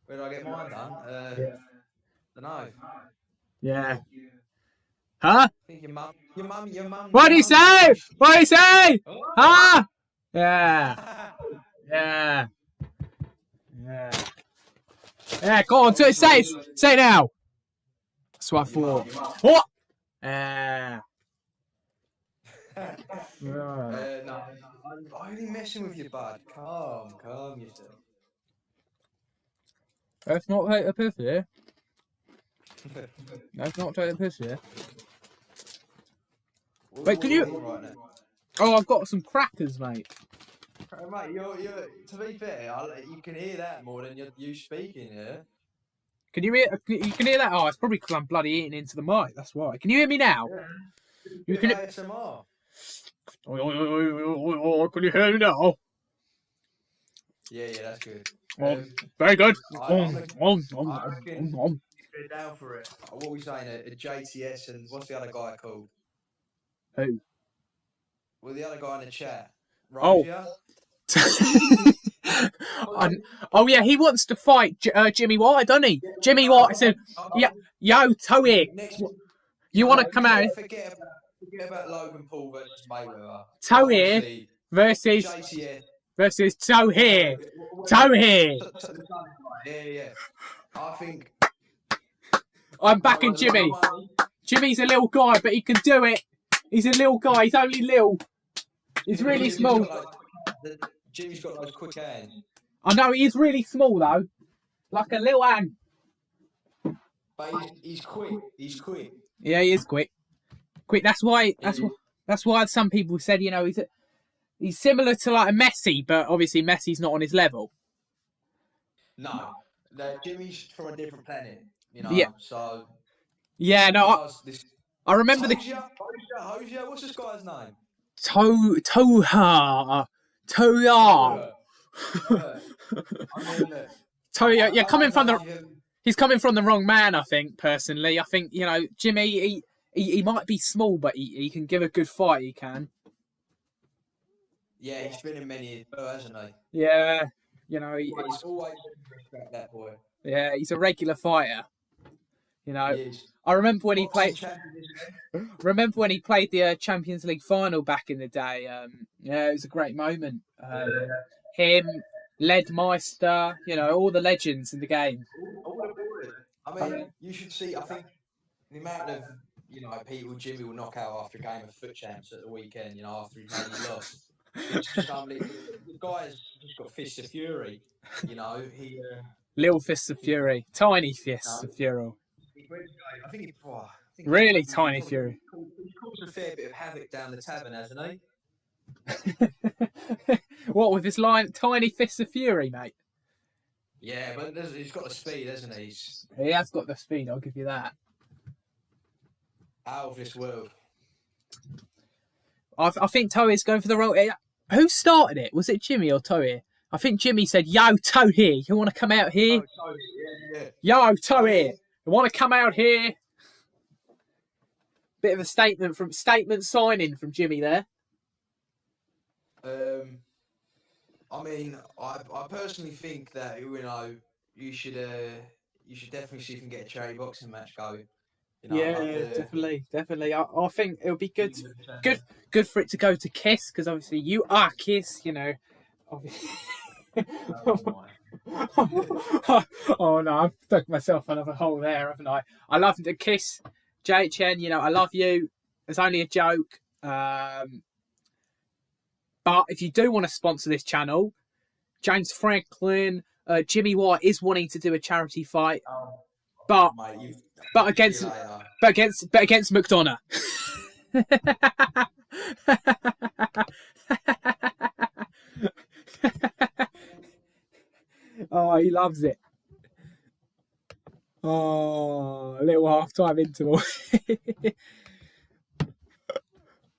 Where did I get mine done? Don't know. Yeah. Huh? I think your mum. What do you say? What do you say? Oh. Huh? Yeah. Yeah. Yeah. Yeah, go on, say it now. That's what I thought. What? Yeah. No, I'm only messing with you, bud. Calm yourself. Let's not take a piss here. Let's not take a piss here. Wait, can you? Right now? Oh, I've got some crackers, mate. Mate, you're. To be fair, you can hear that more than you speaking. Yeah. Can you hear? You can hear that? Oh, it's probably because I'm bloody eating into the mic. That's why. Can you hear me now? Yeah. You can. ASMR. Can you hear me now? Yeah, that's good. Very good. I reckon go down for it. What are we saying? A JTS and what's the other guy called? Who? Well, the other guy in the chat. Oh. Rosia? Oh yeah, he wants to fight Jimmy White, doesn't he? Jimmy White said, "Yeah, yo, Toe, you want to come out?" Forget about Logan Paul versus Mayweather. Toe versus JTS. versus Toe here. Yeah. I think I'm backing Jimmy. Jimmy's a little guy, but he can do it. He's a little guy. He's only little. He's really small. Jimmy's got those quick hands. I know he's really small though, like a little hand. But he's quick. He's quick. Yeah, he is quick. That's why some people said, he's similar to like a Messi, but obviously Messi's not on his level. No, Jimmy's from a different planet. Yeah. So. Yeah, no. I remember Hosier. What's this guy's name? Toya. Toya. Yeah, he's coming from the wrong man. I think personally. I think Jimmy. He might be small, but he can give a good fight. He can. Yeah, he's been in many, hasn't he? Yeah, he's always respect that boy. Yeah, he's a regular fighter. I remember when he played. The Champions League final back in the day. Yeah, it was a great moment. Him, Ledmeister, all the legends in the game. I mean, you should see. I think the amount of people Jimmy will knock out after a game of foot champs at the weekend. After he's maybe lost. It's just unbelievable. The guy's just got fists of fury. Little fists of fury, tiny fists of fury. I think really tiny fury. He's caused a fair bit of havoc down the tavern, hasn't he? What with his tiny fists of fury, mate? Yeah, but he's got the speed, hasn't he? He has got the speed. I'll give you that. Out of this world. I think Toei's going for the role. Who started it? Was it Jimmy or Toei? I think Jimmy said, "Yo, Toei, you want to come out here?" Oh, yeah. Yo, Toei, you want to come out here? Bit of a statement signing from Jimmy there. I mean, I personally think that you should you should definitely see if you can get a charity boxing match going. You know, Yeah, I'd love to. definitely. I think it'll be good for it to go to Kiss, because obviously you are Kiss, you know. Obviously. Oh no, I've dug myself another hole there, haven't I? I love to Kiss, JHN. You know, I love you. It's only a joke. But if you do want to sponsor this channel, James Franklin, Jimmy White is wanting to do a charity fight, but Mate, against McDonough. Oh, he loves it. Oh, a little half-time interval.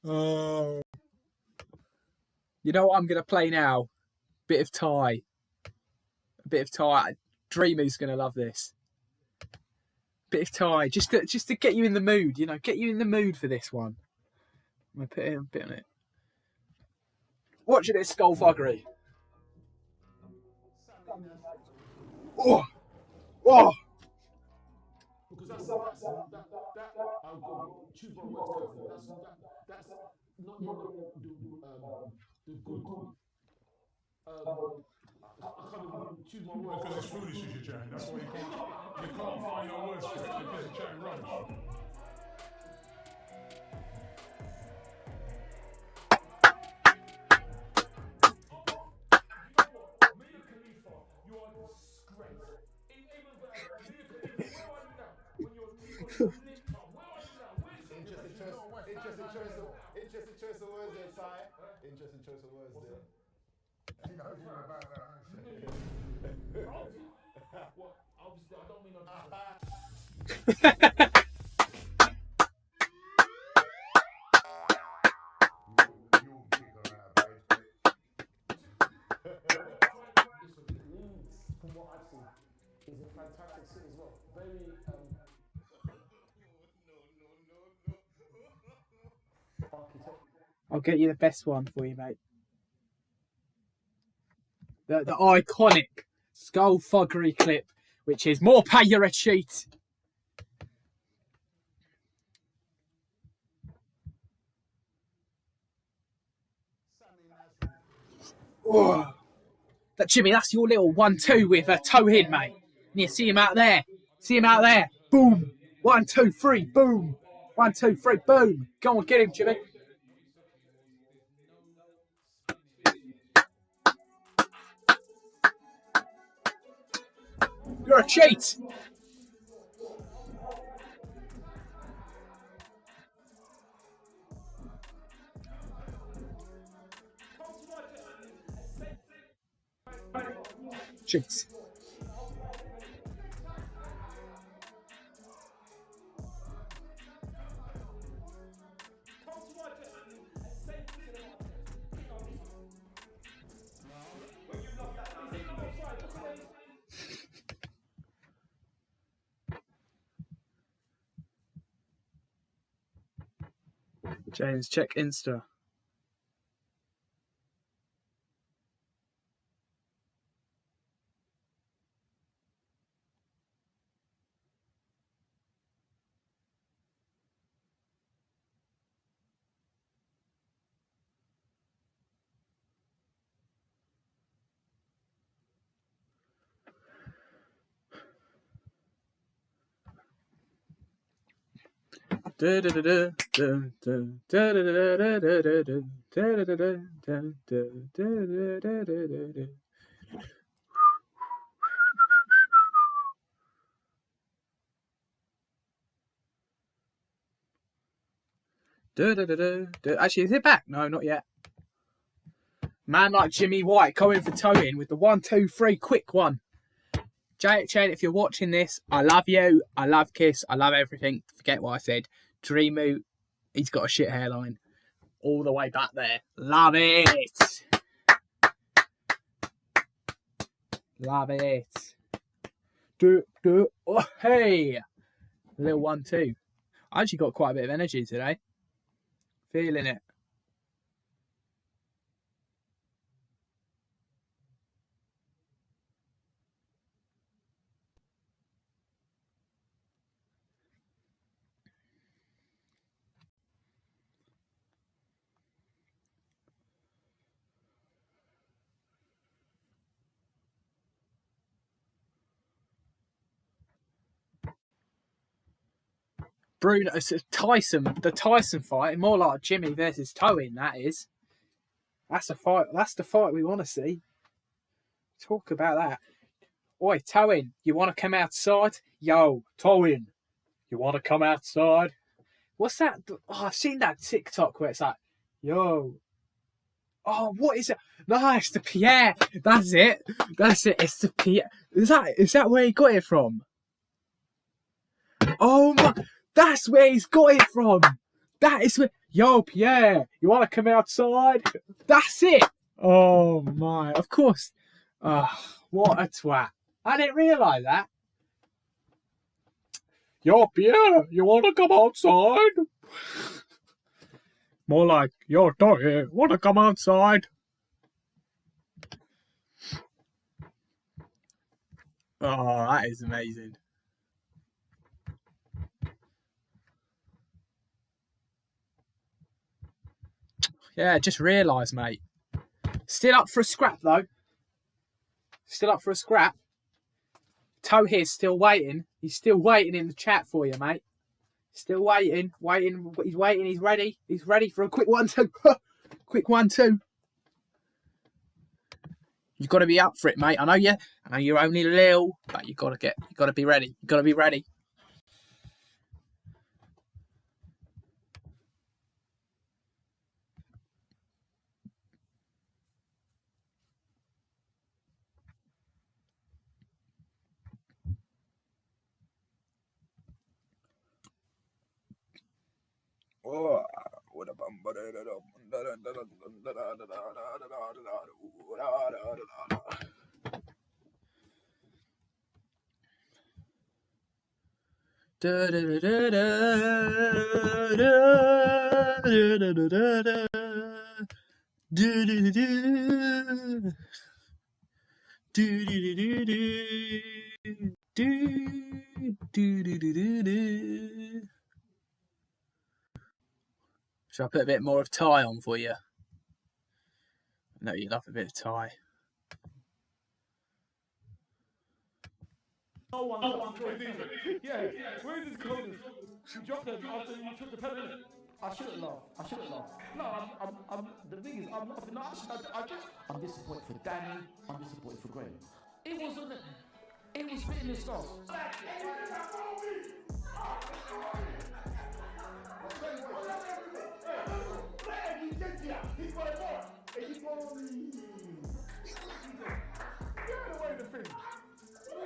Oh. You know what I'm going to play now? Bit of Thai. A bit of Thai. Dreamer's going to love this. Bit of Thai. Just to get you in the mood, you know, get you in the mood for this one. I'm going to put a bit on it. Watching this skullfuckery. Oh! Oh! Because that's I'll go choose my words carefully. That's not the good. I can't even choose my words because it's foolishness you're chatting. That's why you can't find no words for it because you're chatting rubbish. Interesting choice of words there, Ty. Interesting choice of words there. He knows more about that, well, obviously, I don't mean You'll kick her out, babe. From what I've seen, is a fantastic suit as well. Very architect. I'll get you the best one for you, mate. The iconic skullfuckery clip, which is more pay you're a cheat. Oh. That Jimmy, that's your little 1-2 with a toe in, mate. Yeah, see him out there. See him out there. Boom. 1, 2, 3. Boom. 1, 2, 3. Boom. Go on, get him, Jimmy. You're a cheat. Cheat. James, check Insta. Actually, is it back? No, not yet. Man like Jimmy White going for towing with the 1, 2, 3 quick one. JHN, if you're watching this, I love you. I love Kiss. I love everything. Forget what I said. Dreamu, he's got a shit hairline. All the way back there. Love it. Love it. Oh, hey. A little 1-2. I actually got quite a bit of energy today. Feeling it. Bruno, it's Tyson, the Tyson fight, more like Jimmy versus Towing. That is. That's a fight. That's the fight we want to see. Talk about that. Oi, Towing, you want to come outside? Yo, Towing, you want to come outside? What's that? Oh, I've seen that TikTok where it's like, yo. Oh, what is it? No, it's the Pierre. That's it. That's it. It's the Pierre. Is that where he got it from? Oh my, that's where he's got it from. That is where. Yo, Pierre, you want to come outside? That's it. Oh my, of course. What a twat. I didn't realise that. Yo, Pierre, you want to come outside? More like, yo, Tony, want to come outside? Oh, that is amazing. Yeah, just realised, mate. Still up for a scrap, though. Still up for a scrap. Toe here's still waiting. He's still waiting in the chat for you, mate. Still waiting. He's waiting. He's ready. He's ready for a quick 1-2. Quick 1-2. You've got to be up for it, mate. I know you're only little, but you got to be ready. You got to be ready. Oh, what a bum. Should I put a bit more of Thai on for you? No, you love a bit of Thai. No one yeah, where's his clothes? You dropped them after you took the pen in it. I shouldn't laugh. No, I'm the thing is, I'm laughing. No, I'm disappointed for Danny. I'm disappointed for Graham. It was fitting his stuff.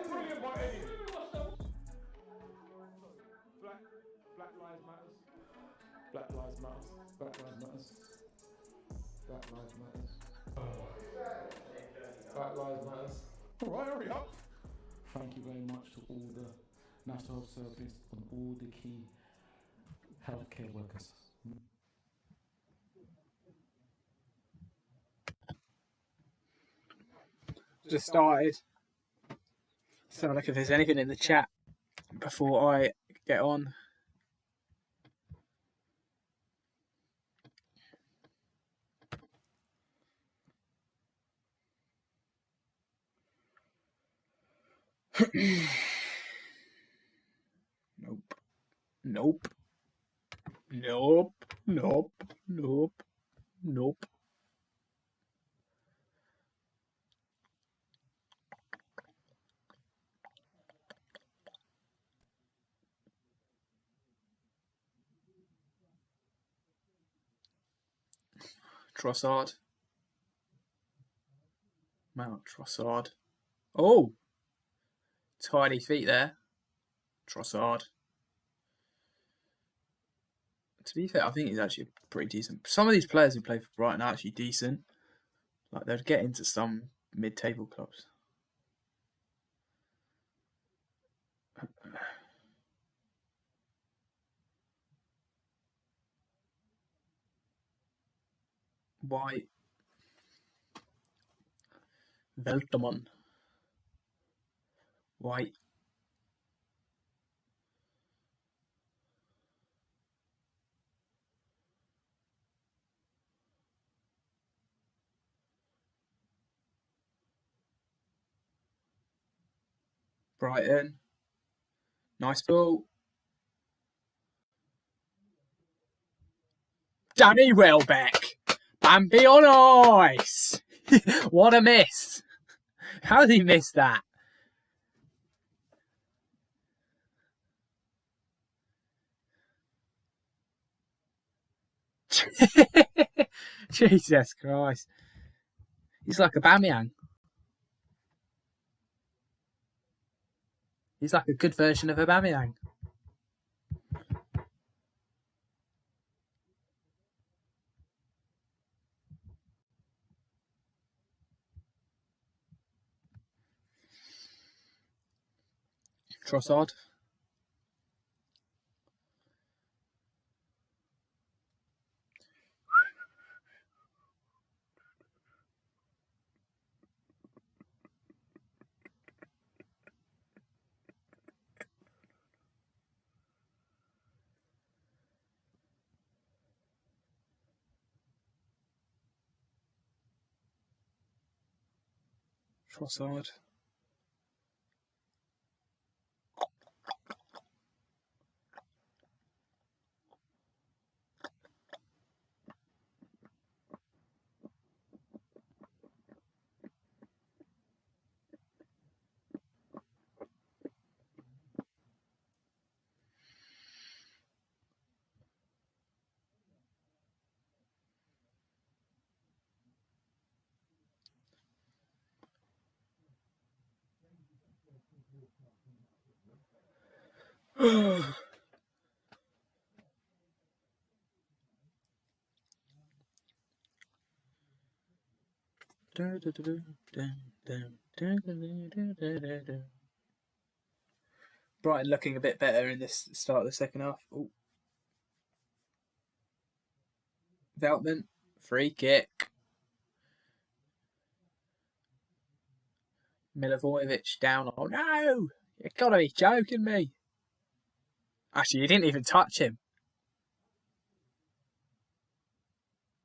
Brilliant by Eddie. Black Lives Matters. Black Lives Matters. Black Lives Matters. Black Lives Matters. Black Lives Matters. Alright, hurry up. Thank you very much to all the National Health Service and all the key healthcare workers. Just started. So look if there's anything in the chat before I get on. Nope. Trossard. Mount Trossard. Oh! Tidy feet there. Trossard. To be fair, I think he's actually pretty decent. Some of these players who play for Brighton are actually decent. Like, they'd get into some mid-table clubs. White. Velterman. White. Brighton. Nice ball. Danny Welbeck. Bambi on ice. What a miss. How did he miss that? Jesus Christ. He's like a Bamiyang. He's like a good version of a Bamiyang. Trossard. Trossard. Brighton looking a bit better in this start of the second half. Ooh. Veltman, free kick. Milivojevic down. Oh no! You gotta be joking me. Actually, you didn't even touch him.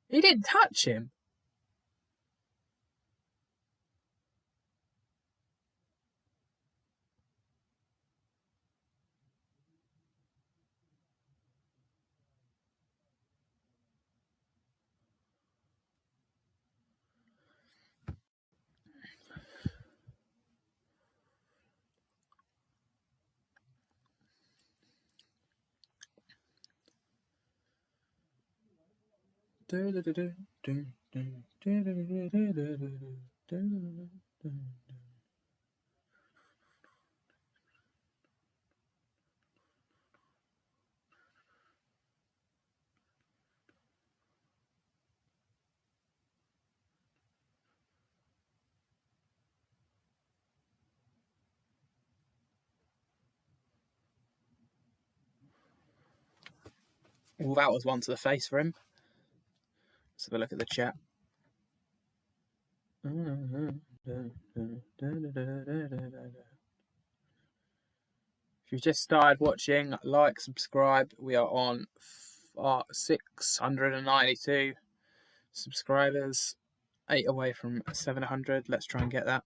He didn't touch him. Well, that was one to the face for him. Let's have a look at the chat. If you've just started watching, like, subscribe. We are on 692 subscribers, 8 away from 700. Let's try and get that.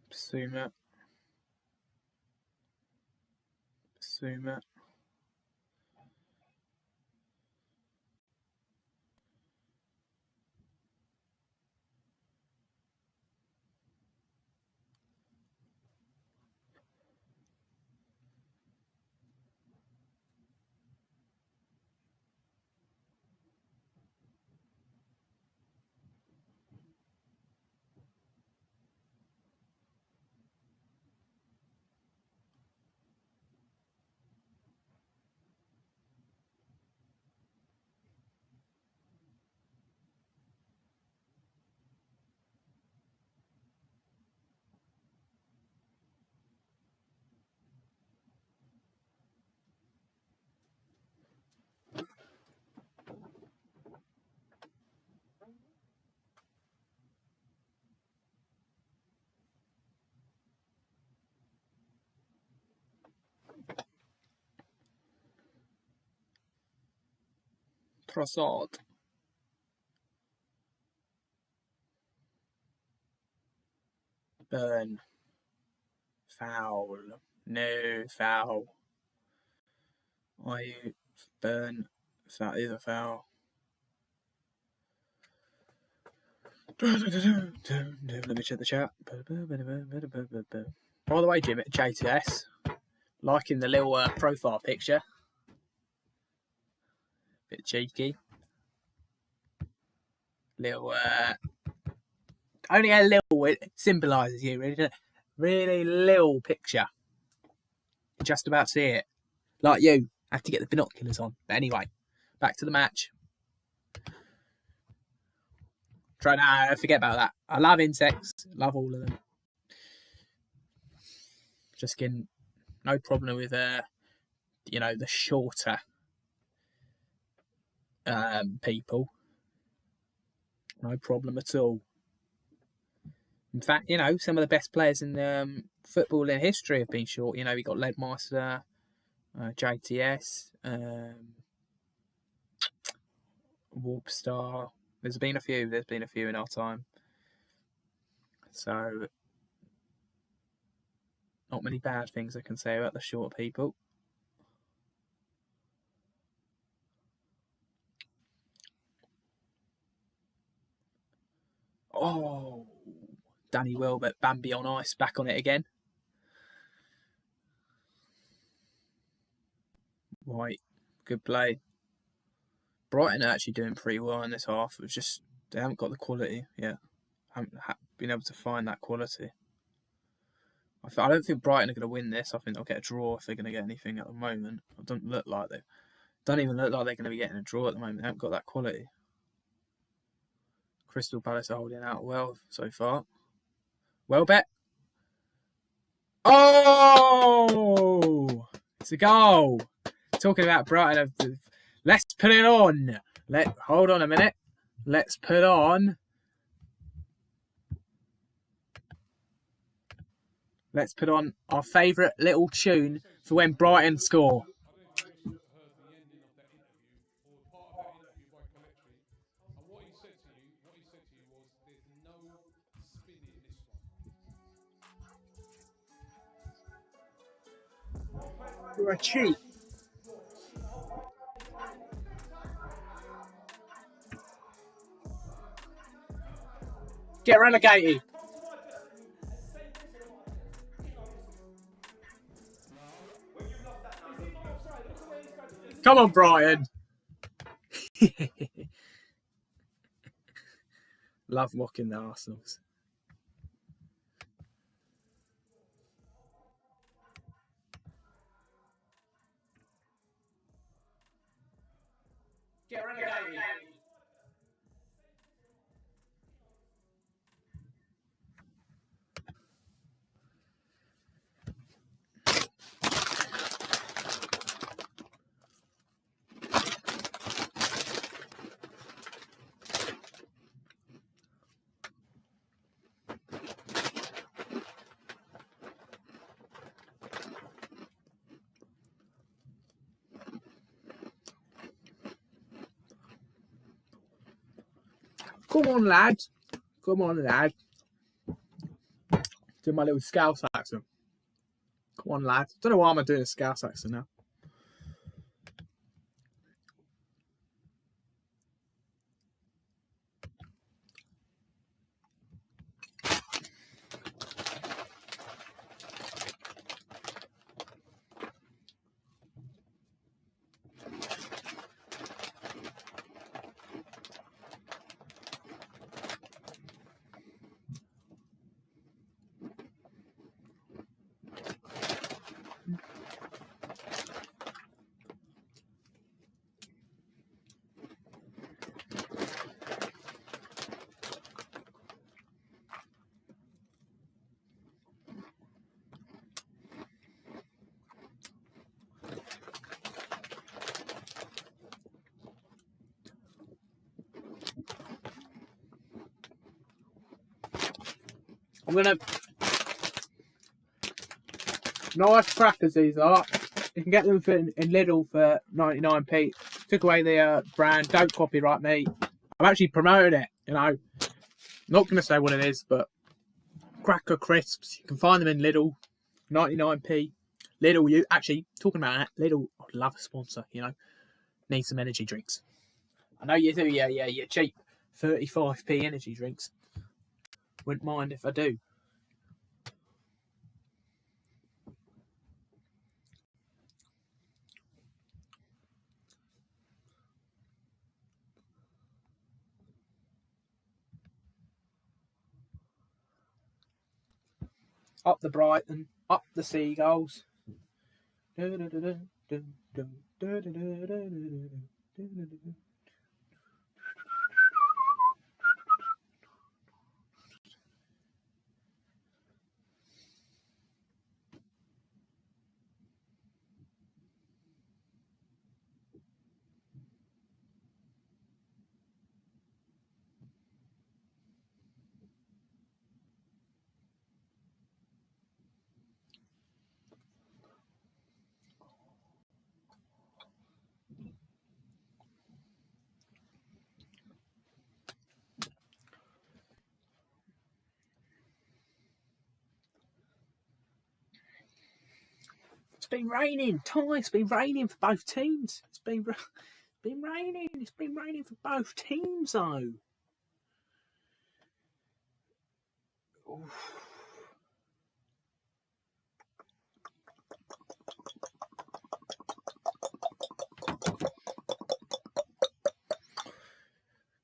Suma. Trossard. Burn. Foul. No foul. Are you Burn? That is a foul. Let me check the chat. By the way, Jim at JTS, liking the little profile picture. Bit cheeky. Little, only a little, it symbolises you, really, doesn't it? Really little picture. Just about see it. Like you, have to get the binoculars on. But anyway, back to the match. Forget about that. I love insects. Love all of them. Just getting no problem with, the shorter people. No problem at all. In fact, some of the best players in football in history have been short. We got Ledmeister, JTS, Warpstar. There's been a few in our time. So, not many bad things I can say about the short people. Oh, Danny Welbeck, Bambi on ice, back on it again. Right, good play. Brighton are actually doing pretty well in this half. It's just they haven't got the quality yet. Haven't been able to find that quality. I don't think Brighton are going to win this. I think they'll get a draw if they're going to get anything at the moment. It don't even look like they're going to be getting a draw at the moment. They haven't got that quality. Crystal Palace are holding out well so far. Welbeck. Oh! It's a goal. Talking about Brighton. Let's put it on. Hold on a minute. Let's put on. Let's put on our favourite little tune for when Brighton score. You're a cheat. Get relegated. Come on, Brian. Love mocking the Arsenals. Get relegated. Come on, lad. Come on, lad. Do my little Scouse accent. Come on, lad. Don't know why I'm doing a Scouse accent now. I'm gonna nice crackers these are. You can get them in Lidl for 99p. Took away the brand. Don't copyright me. I'm actually promoting it. You know, not going to say what it is, but Cracker Crisps. You can find them in Lidl, 99p. Lidl, you actually talking about that. Lidl, I'd love a sponsor. You know, need some energy drinks. I know you do. Yeah, you're cheap. 35p energy drinks. Wouldn't mind if I do. Up the Brighton, up the Seagulls. It's been raining. It's been raining for both teams. It's been raining. It's been raining for both teams, though. Oof.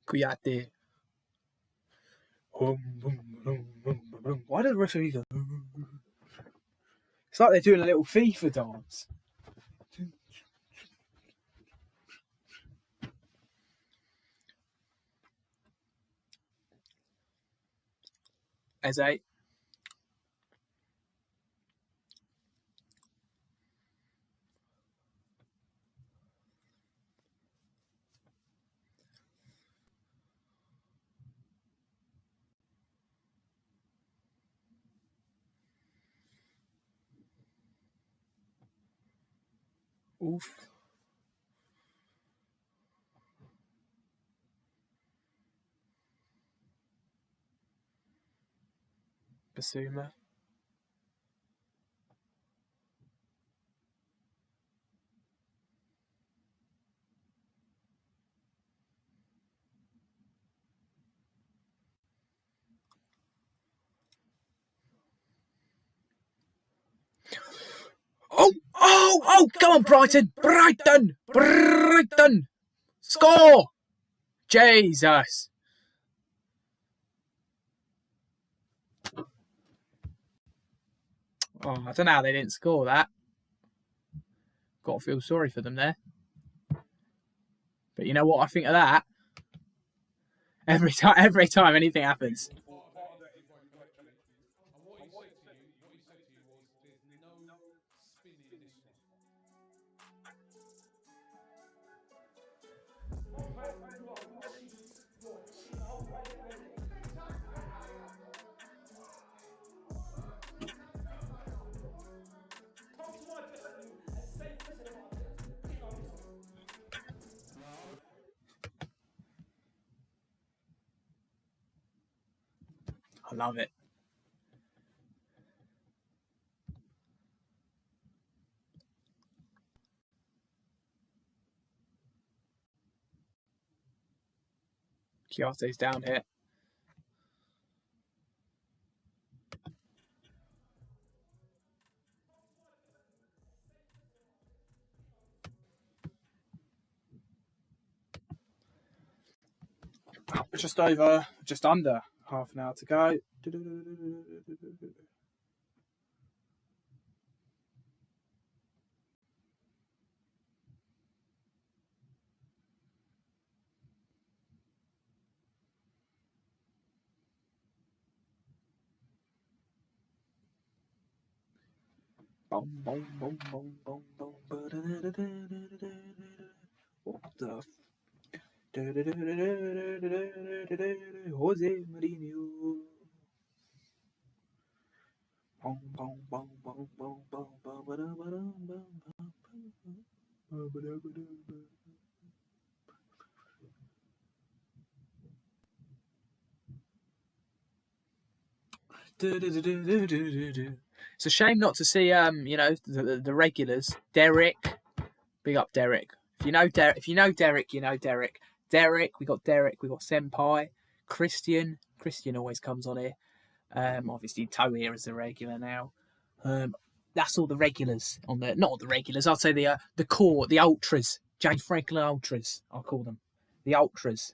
Kuyate. Why does the referee go? It's like they're doing a little FIFA dance. Eze. Oof. Basuma. Oh, come on, Brighton! Brighton! Score! Jesus! Oh, I don't know how they didn't score that. Got to feel sorry for them there. But you know what I think of that? Every time anything happens. I love it. Kiate's down here. Just under half an hour to go. What the? Jose Mourinho. It's a shame not to see the regulars. Derek, big up Derek. If you know Derek, you know Derek. Derek, we got Senpai, Christian. Christian always comes on here. Obviously Toe here is a regular now. That's all the regulars on there. Not all the regulars. I'd say the core, the ultras. James Franklin ultras. I'll call them the ultras.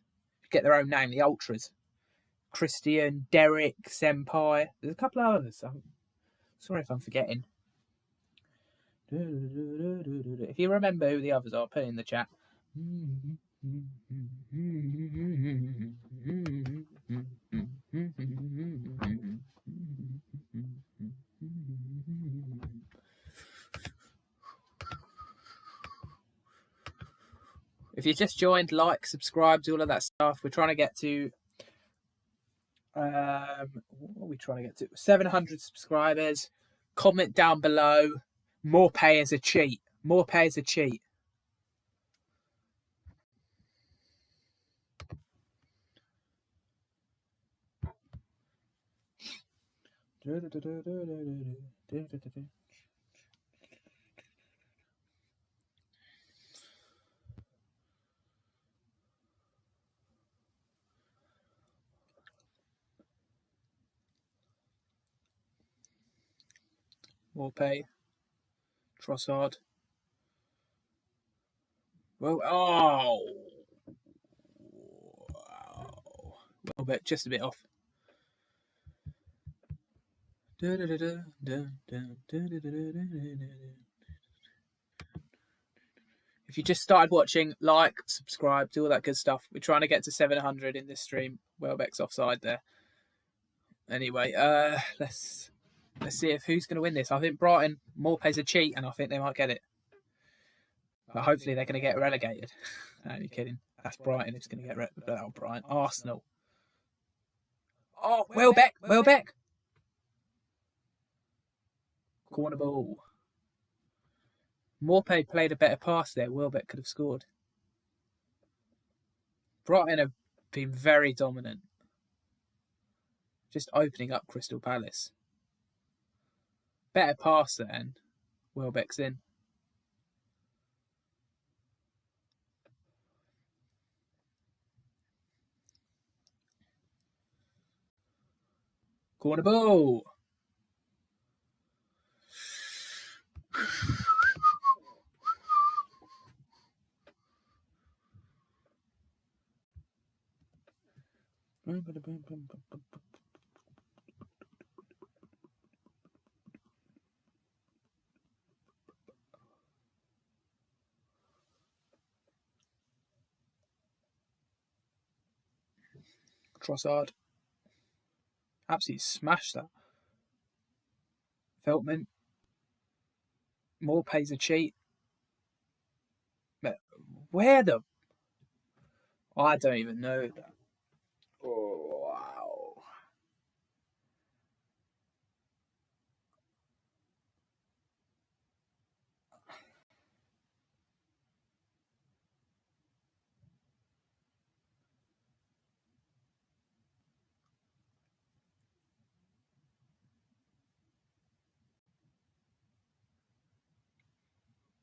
Get their own name, the ultras. Christian, Derek, Senpai. There's a couple of others. I'm sorry if I'm forgetting. If you remember who the others are, put it in the chat. If you just joined, like, subscribe, do all of that stuff. We're trying to get to what are we trying to get to? 700 subscribers. Comment down below. More pay is a cheat. More pay is a cheat. More pay. Trossard. Well, well, but just a bit off. If you just started watching, like, subscribe, do all that good stuff. We're trying to get to 700 in this stream. Welbeck's offside there. Anyway, let's see if who's going to win this. I think Brighton, more pays a cheat, and I think they might get it. But hopefully they're going to get relegated. No, you're kidding. That's Brighton who's going to get relegated. Oh, Brighton. Arsenal. Oh, Welbeck. Corner ball. Morpay played a better pass there. Welbeck could have scored. Brighton have been very dominant. Just opening up Crystal Palace. Better pass there, and Welbeck's in. Corner ball. Trossard. Absolutely smashed that. Veltman. More pays a cheat. But where the... I don't even know that. Oh, wow.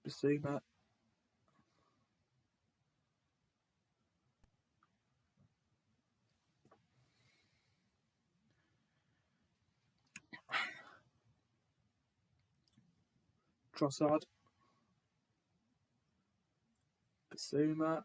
Basuma. Trossard. Basuma.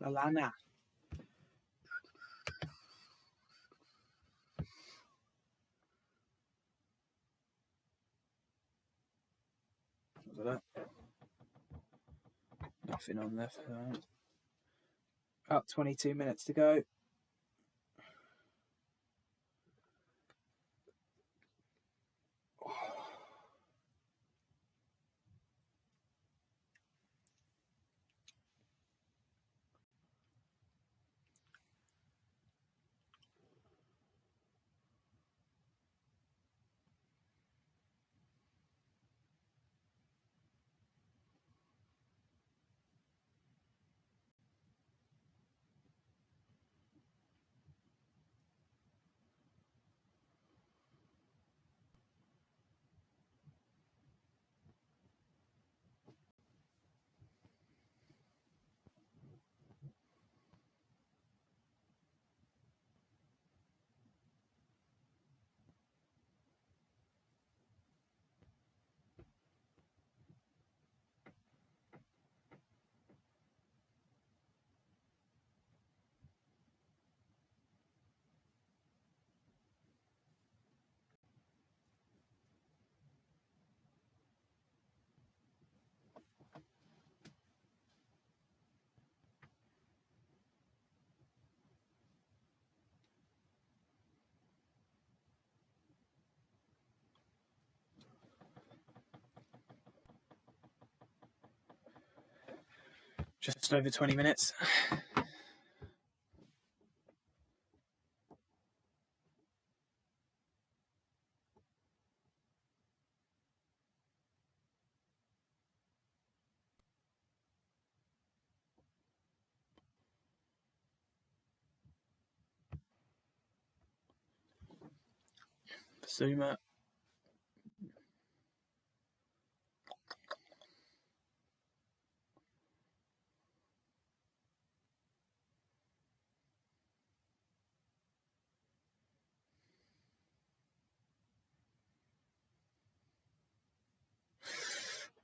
Lallana. Look at that. Nothing on there for that. About 22 minutes to go. Just over 20 minutes. Zuma.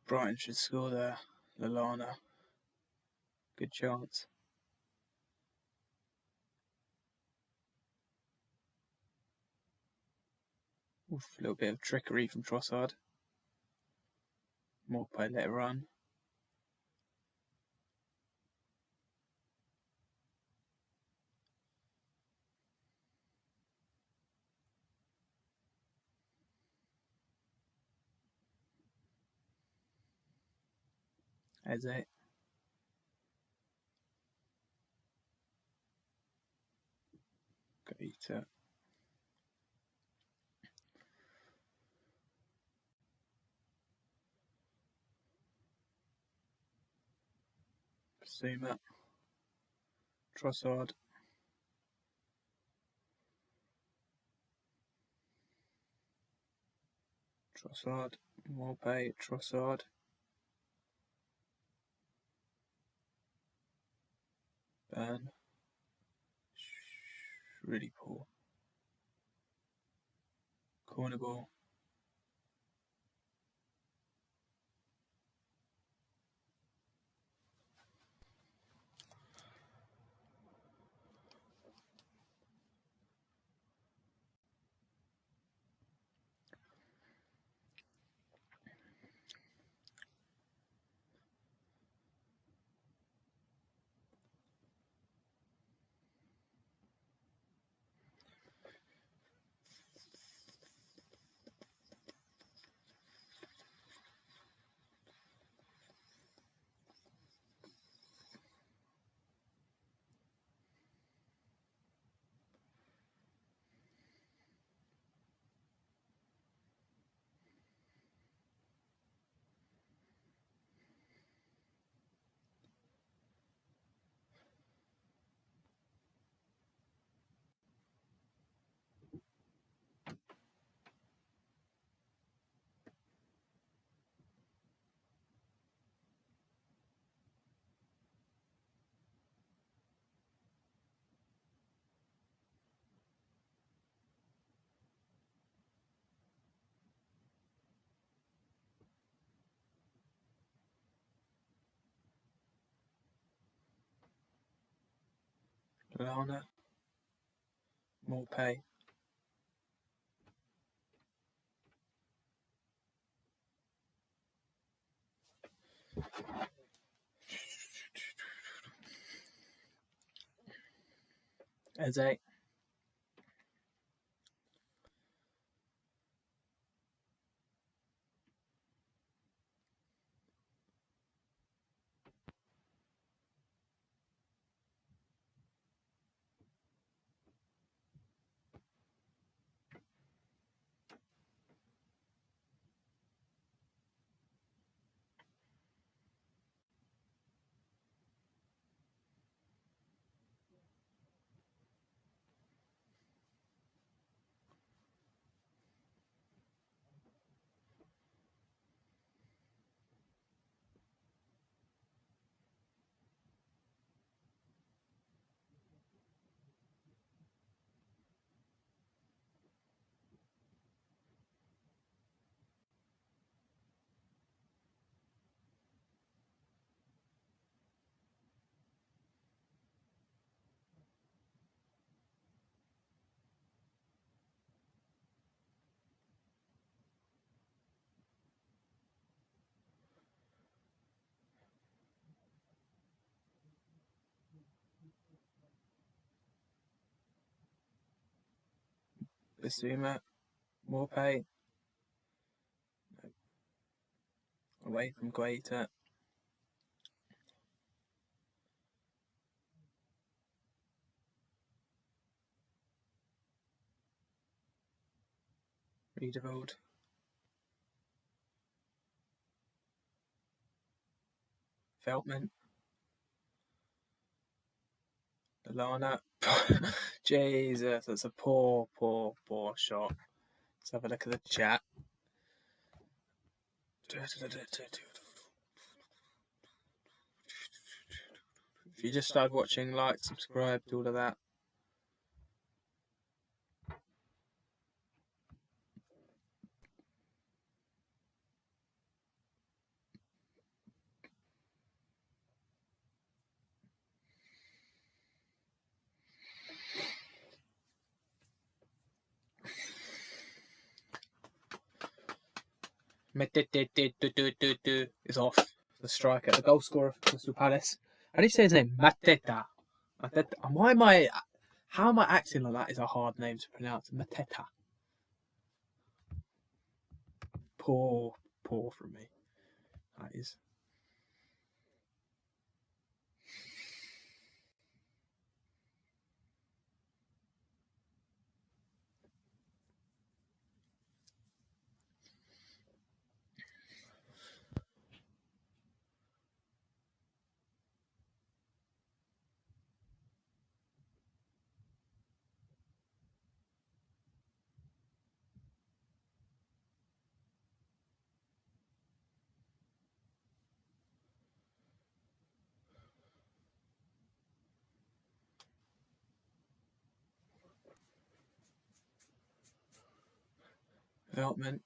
Brighton should score there. Lallana. Good chance. Oof, a little bit of trickery from Trossard. Morpay let it run. Eze. Gaeta. Zuma. Trossard. Trossard. Morpay. Trossard. Burn. Really poor. Corner ball. Lallana. Morpay. Eze. Basuma. Morpay. Away from Guaita. Riedervold. Veltman. Lallana. Jesus, that's a poor shot. Let's have a look at the chat. If you just started watching, like, subscribe, do all of that. Is off. The striker, the goal scorer for Crystal Palace. How do you say his name? Mateta. Mateta. How am I acting like that is a hard name to pronounce? Mateta. Poor from me. That is. Veltman.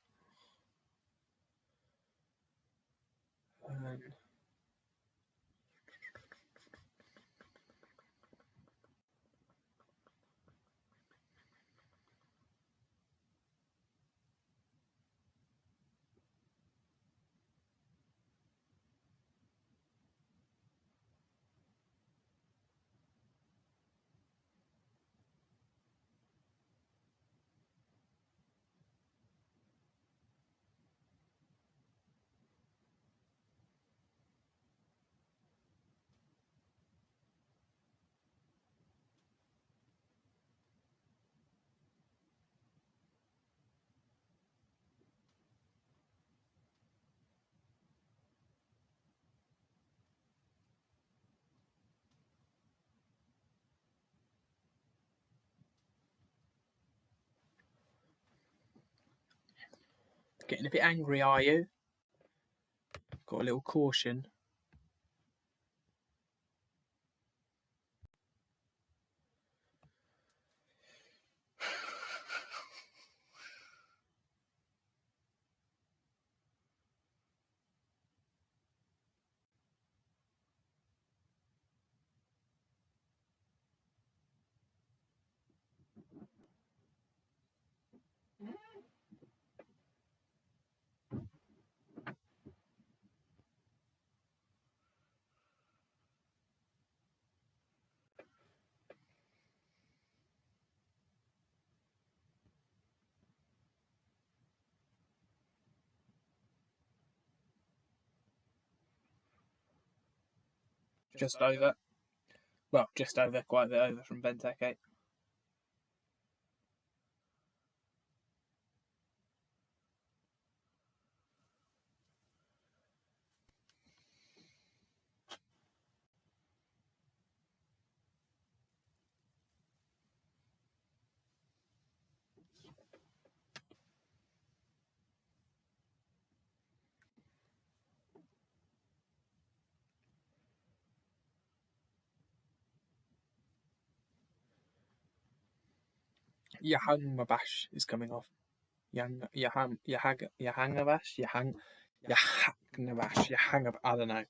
Getting a bit angry, are you? Got a little caution. Just over. Well, just over, quite a bit over from Benteke. Yahangabash is coming off. Yahangabash? I don't know.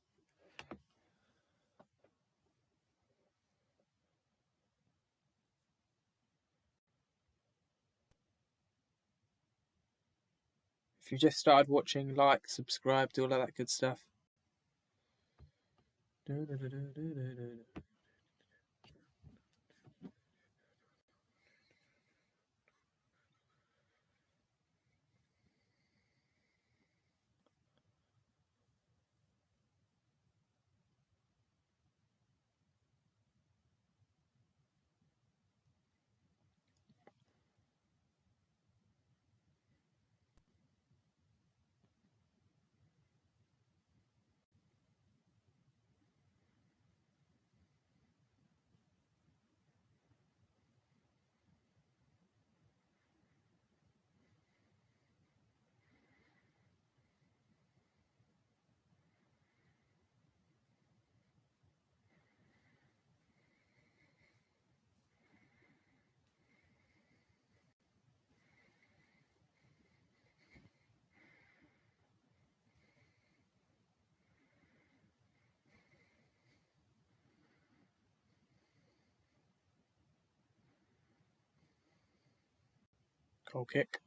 If you just started watching, like, subscribe, do all of that good stuff. Goal kick.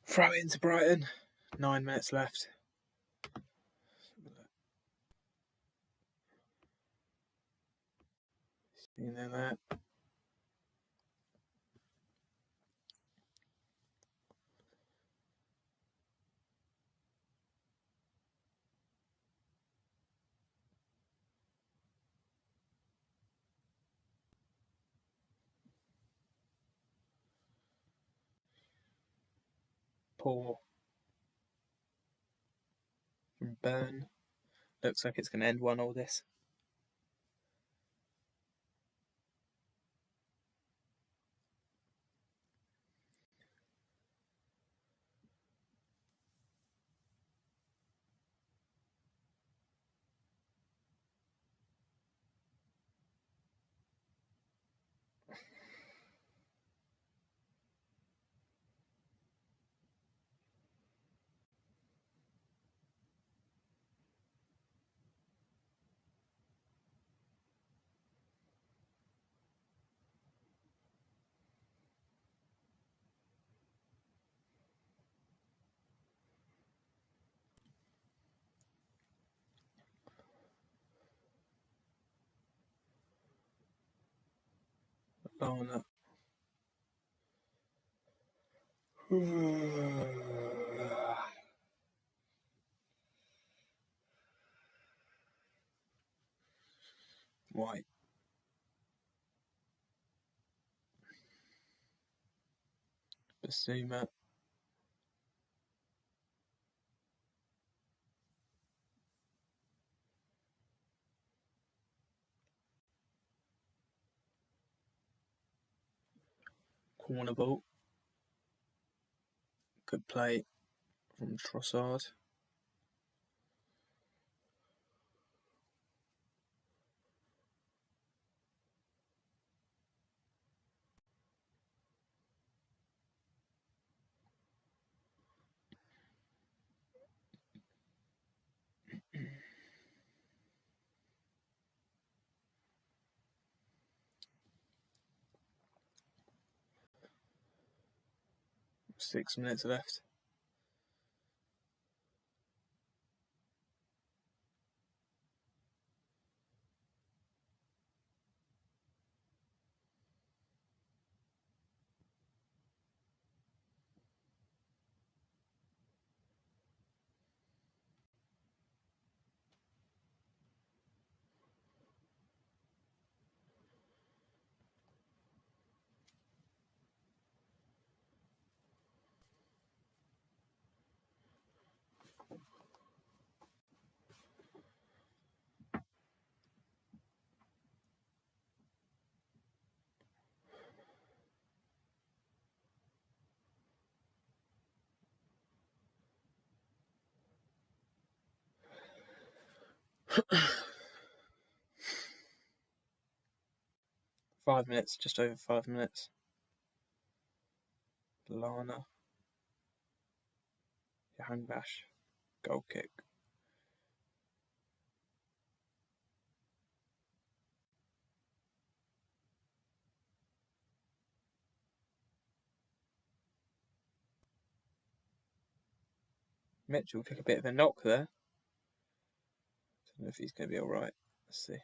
Throw it into Brighton. 9 minutes left. You know that. Poor. From Burn. Looks like it's going to end 1-1 this. Oh no. White. Basuma. Corner ball. Good play from Trossard. Six minutes left. Five minutes, just over 5 minutes. Lana. Youngbash. Goal kick. Mitchell took a bit of a knock there. Don't know if he's going to be alright. Let's see.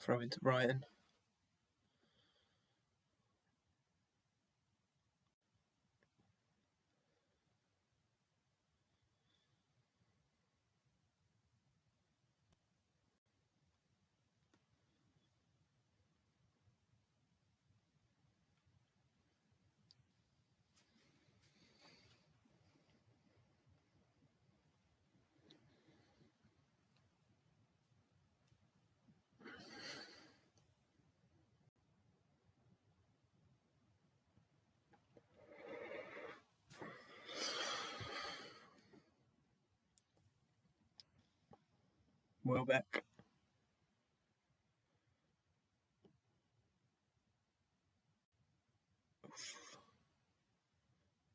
Throw into Brighton. Welbeck.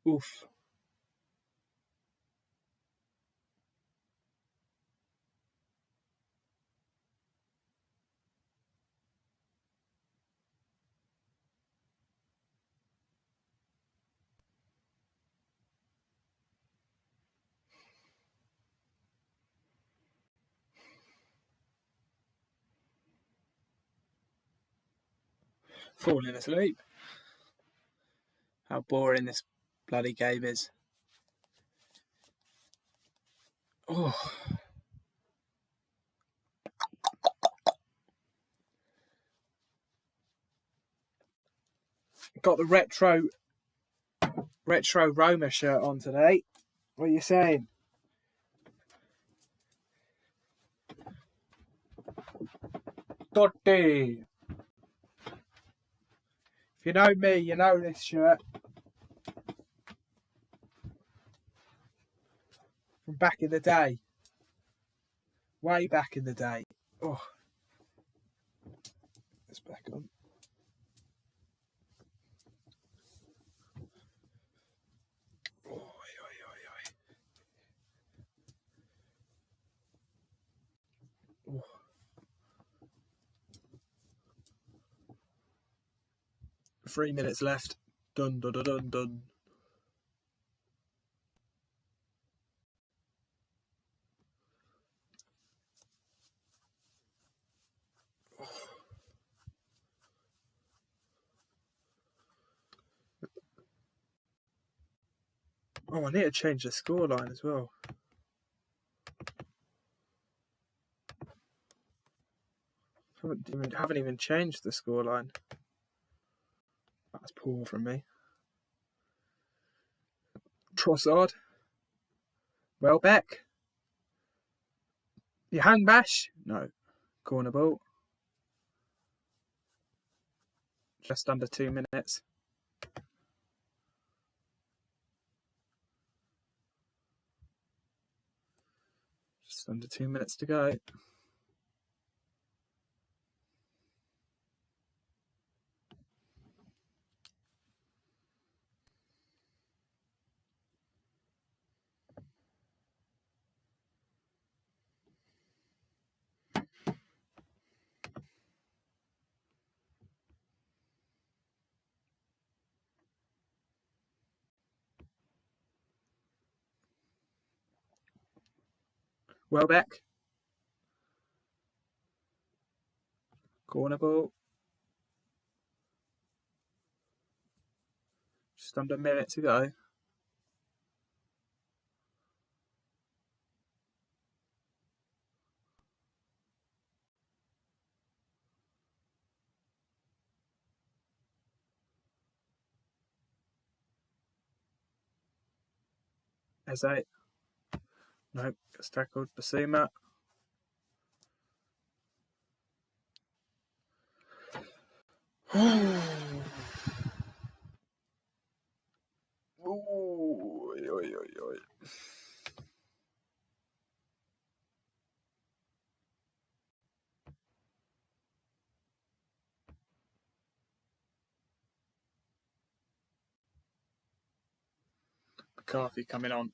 Oof. Falling asleep. How boring this bloody game is. Oh. Got the retro Roma shirt on today. What are you saying? Totti. If you know me, you know this shirt. From back in the day. Way back in the day. Oh. It's back on. Oh, oh. 3 minutes left. Dun dun dun dun dun. Oh, I need to change the scoreline as well. Haven't even changed the scoreline. That's poor from me. Trossard. Welbeck. You hang bash? No. Corner ball. Just under 2 minutes. Just under 2 minutes to go. Welbeck. Corner ball. Just under a minute to go. Eze. Nope, gets tackled. Basuma. Oi. McCarthy coming on.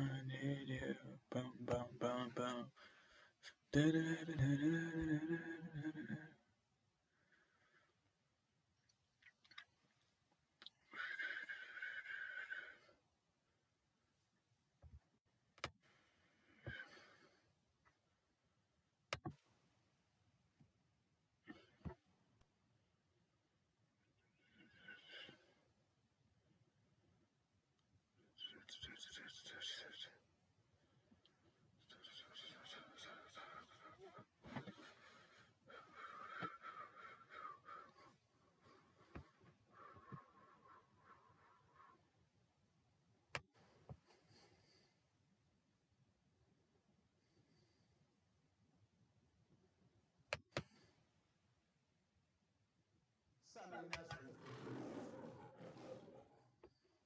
I need you. Bum, bum, bum, bum.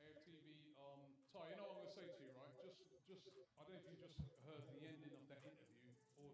AFTV, Ty, you know what I'm going to say to you, right? Just, I don't know if you just heard the ending of that interview or.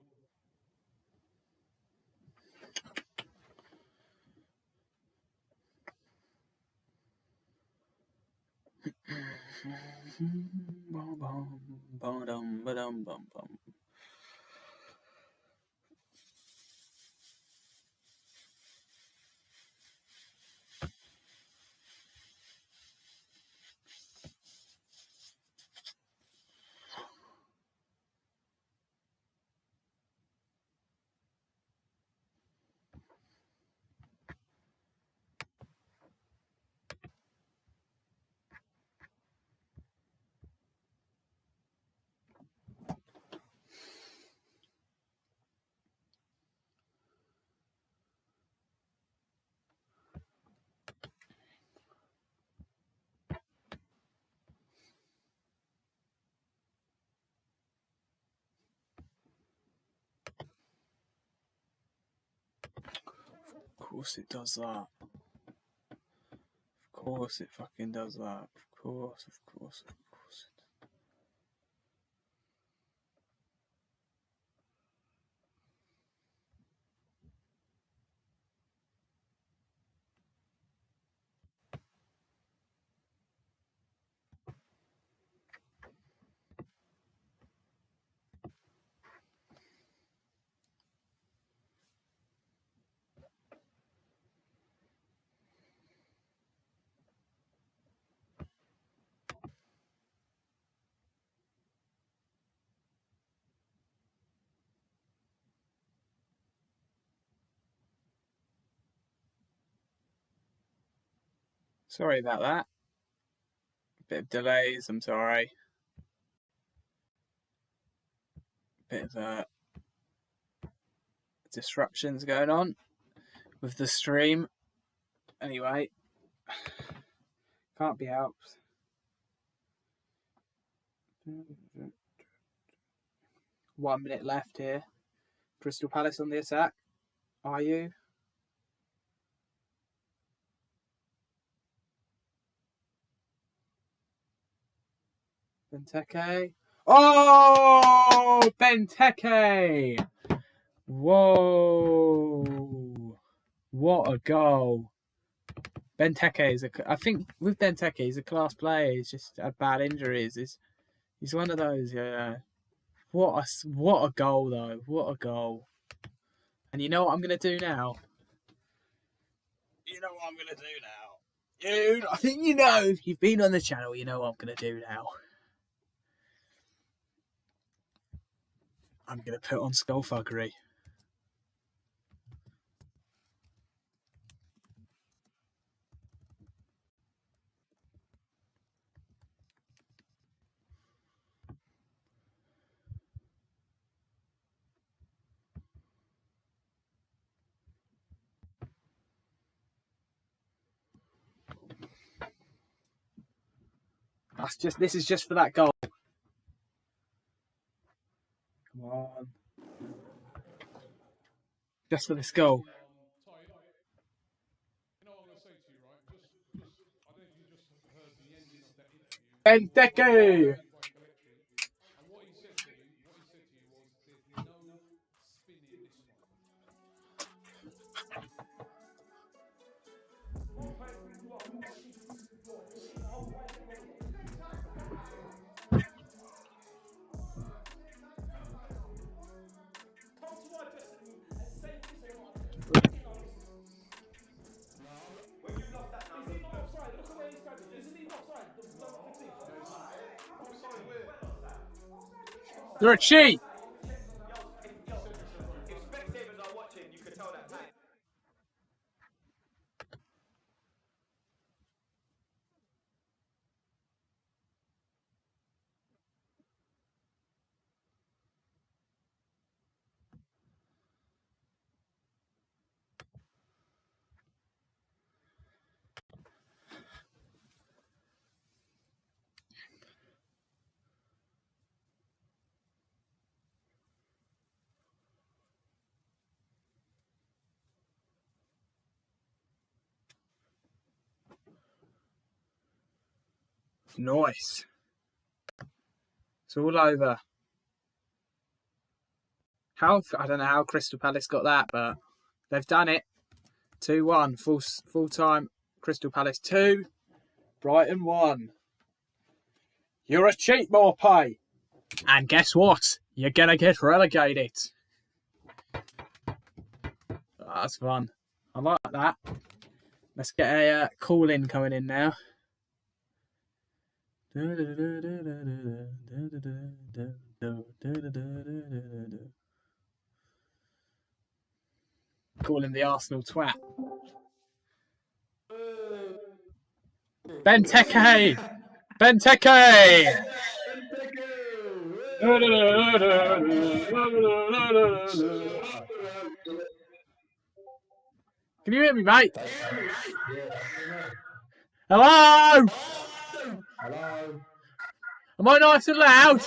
Of course it does that. Of course it fucking does that. Of course. Sorry about that. Bit of delays, I'm sorry. Bit of disruptions going on with the stream. Anyway, can't be helped. 1 minute left here. Crystal Palace on the attack. Are you? Benteke. Oh! Benteke! Whoa! What a goal. Benteke is I think with Benteke, he's a class player. He's just had bad injuries. He's one of those, What a goal, though. What a goal. And you know what I'm going to do now? I think you know. If you've been on the channel, you know what I'm going to do now. I'm going to put on Skullfuckery. This is just for that goal. Come on. Just for this goal. Ty, you know what I'm going to say to you, right? Just I don't know if you just heard the ending of that interview. Benteke! And what he said to you was there's no spin in this one. You're a cheat! If spectators are watching, you could tell that. Nice. It's all over. I don't know how Crystal Palace got that, but they've done it. 2-1, full time. Crystal Palace 2, Brighton 1. You're a cheat, Morpay. And guess what? You're gonna get relegated. Oh, that's fun. I like that. Let's get a call in coming in now. Calling the Arsenal twat. Benteke! Benteke! Can you hear me, mate? Hello? Hello? Am I nice and loud?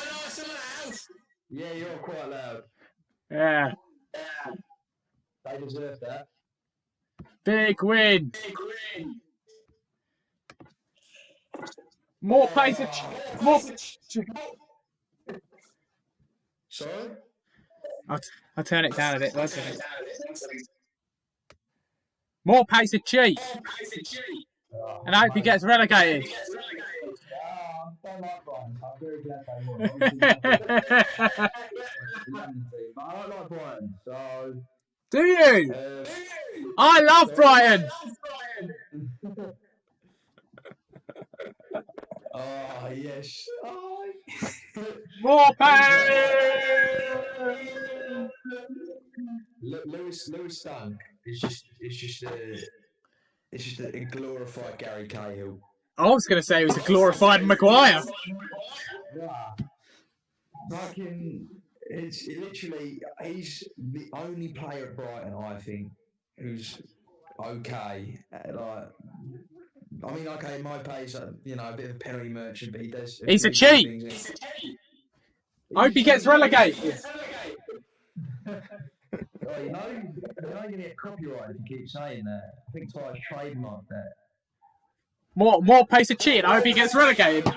Yeah, you're quite loud. Yeah. They deserve that. Big win. More pace. Sorry? I'll turn it down a bit. More pace of cheat. And I hope he gets relegated. I don't like Brighton. I'm very glad they won. But I don't like Brighton, so... Do you? I love Brighton. Oh, yes. Oh. More pace. Lewis Dunk is just It's just a glorified Gary Cahill. I was going to say it was a glorified Maguire. Yeah. Fucking, it's literally, he's the only player at Brighton, I think, who's okay. I mean, okay, my pay's a bit of a penalty merchant, but he does. He's a few cheat. things. I hope he gets relegated. Oh, you're going to get copyrighted if you keep saying that. I think Ty's trademarked that. More pace of cheating. I hope he gets relegated.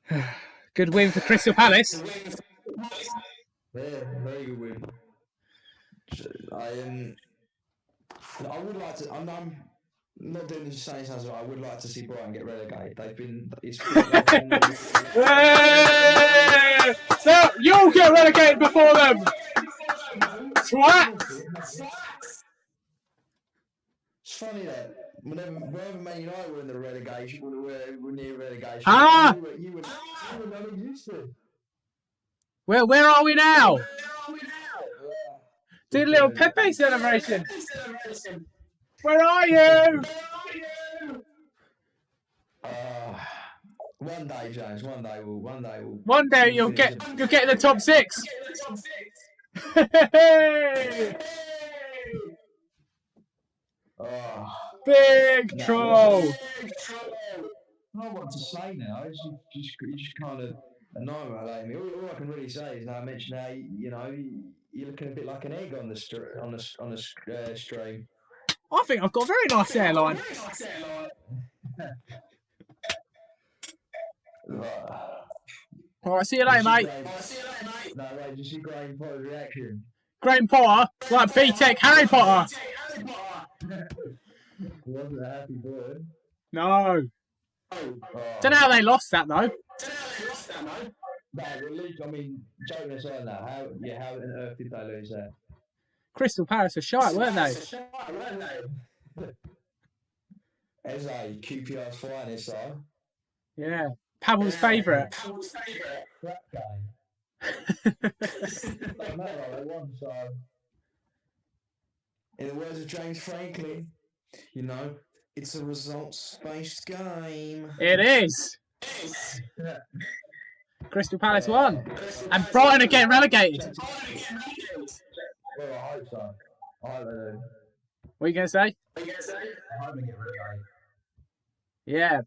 Yeah. Good win for Crystal Palace. Yeah, very good win. I would like to. I'm not doing this same sounds. I would like to see Brighton get relegated. So you'll get relegated before them. Twat. It's funny that whenever Man United were in the relegation, we're near relegation. You were non-existent. Well, where are we now? Do a little Pepe celebration. Where are you? One day, James. One day we'll. One day you'll get in the top 6. Big troll. I don't know what to say now. It's just kind of annoying me. All I can really say is now I mentioned how you're looking a bit like an egg on the stream. I think I've got a very nice hairline. All right, see you later, mate. No, wait, did you see Graham Potter's reaction? Graham Potter, like B-Tech Harry Potter. Wasn't a happy boy. No. Don't know how they lost that, though. No, at least, I mean, joking aside now, how on earth did they lose that? Crystal Palace were shite, weren't they? As a QPR's finest, though. Yeah. Pavel's favourite. Crap game. Doesn't matter, they won, so. In the words of James Franklin, it's a results-based game. It is. Crystal Palace won. And Brighton are getting relegated. Well, I hope so. I hope they do. What are you going to say? I hope they get relegated. Yeah,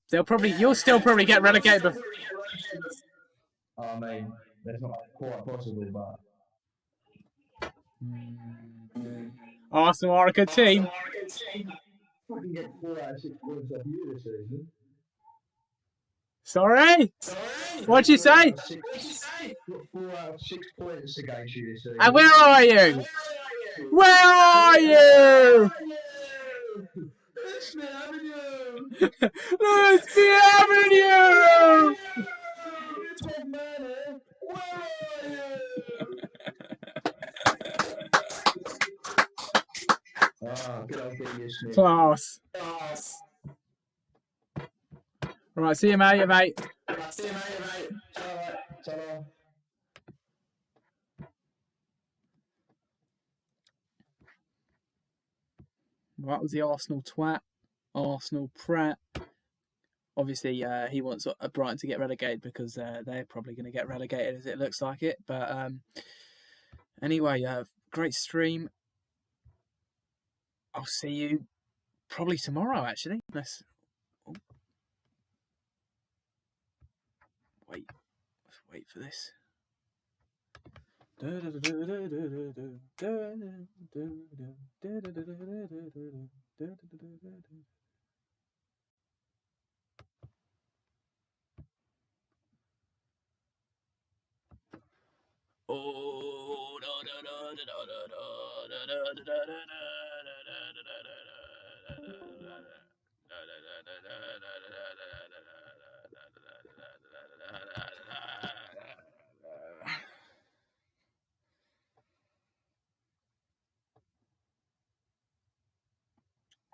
you'll still probably get relegated before. I mean, that's not quite possible, but. Arsenal are a good team. Fucking get 4 out of 6 points off you this season. Sorry? What'd you say? Got 4 out of 6 points against you this season. And where are you? Where are you? Let's be having you! Let's be having you! Top man, where are you? Good old Billy Smith. Class. Right, see you, mate. Ta-ra. That was the Arsenal twat. Arsenal prat. Obviously, he wants Brighton to get relegated because they're probably going to get relegated as it looks like it. But anyway, great stream. I'll see you probably tomorrow, actually. Let's wait for this.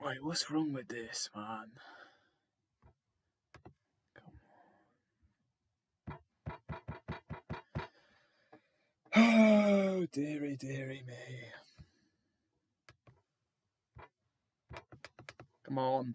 Wait, what's wrong with this, man? Oh, dearie me. Come on.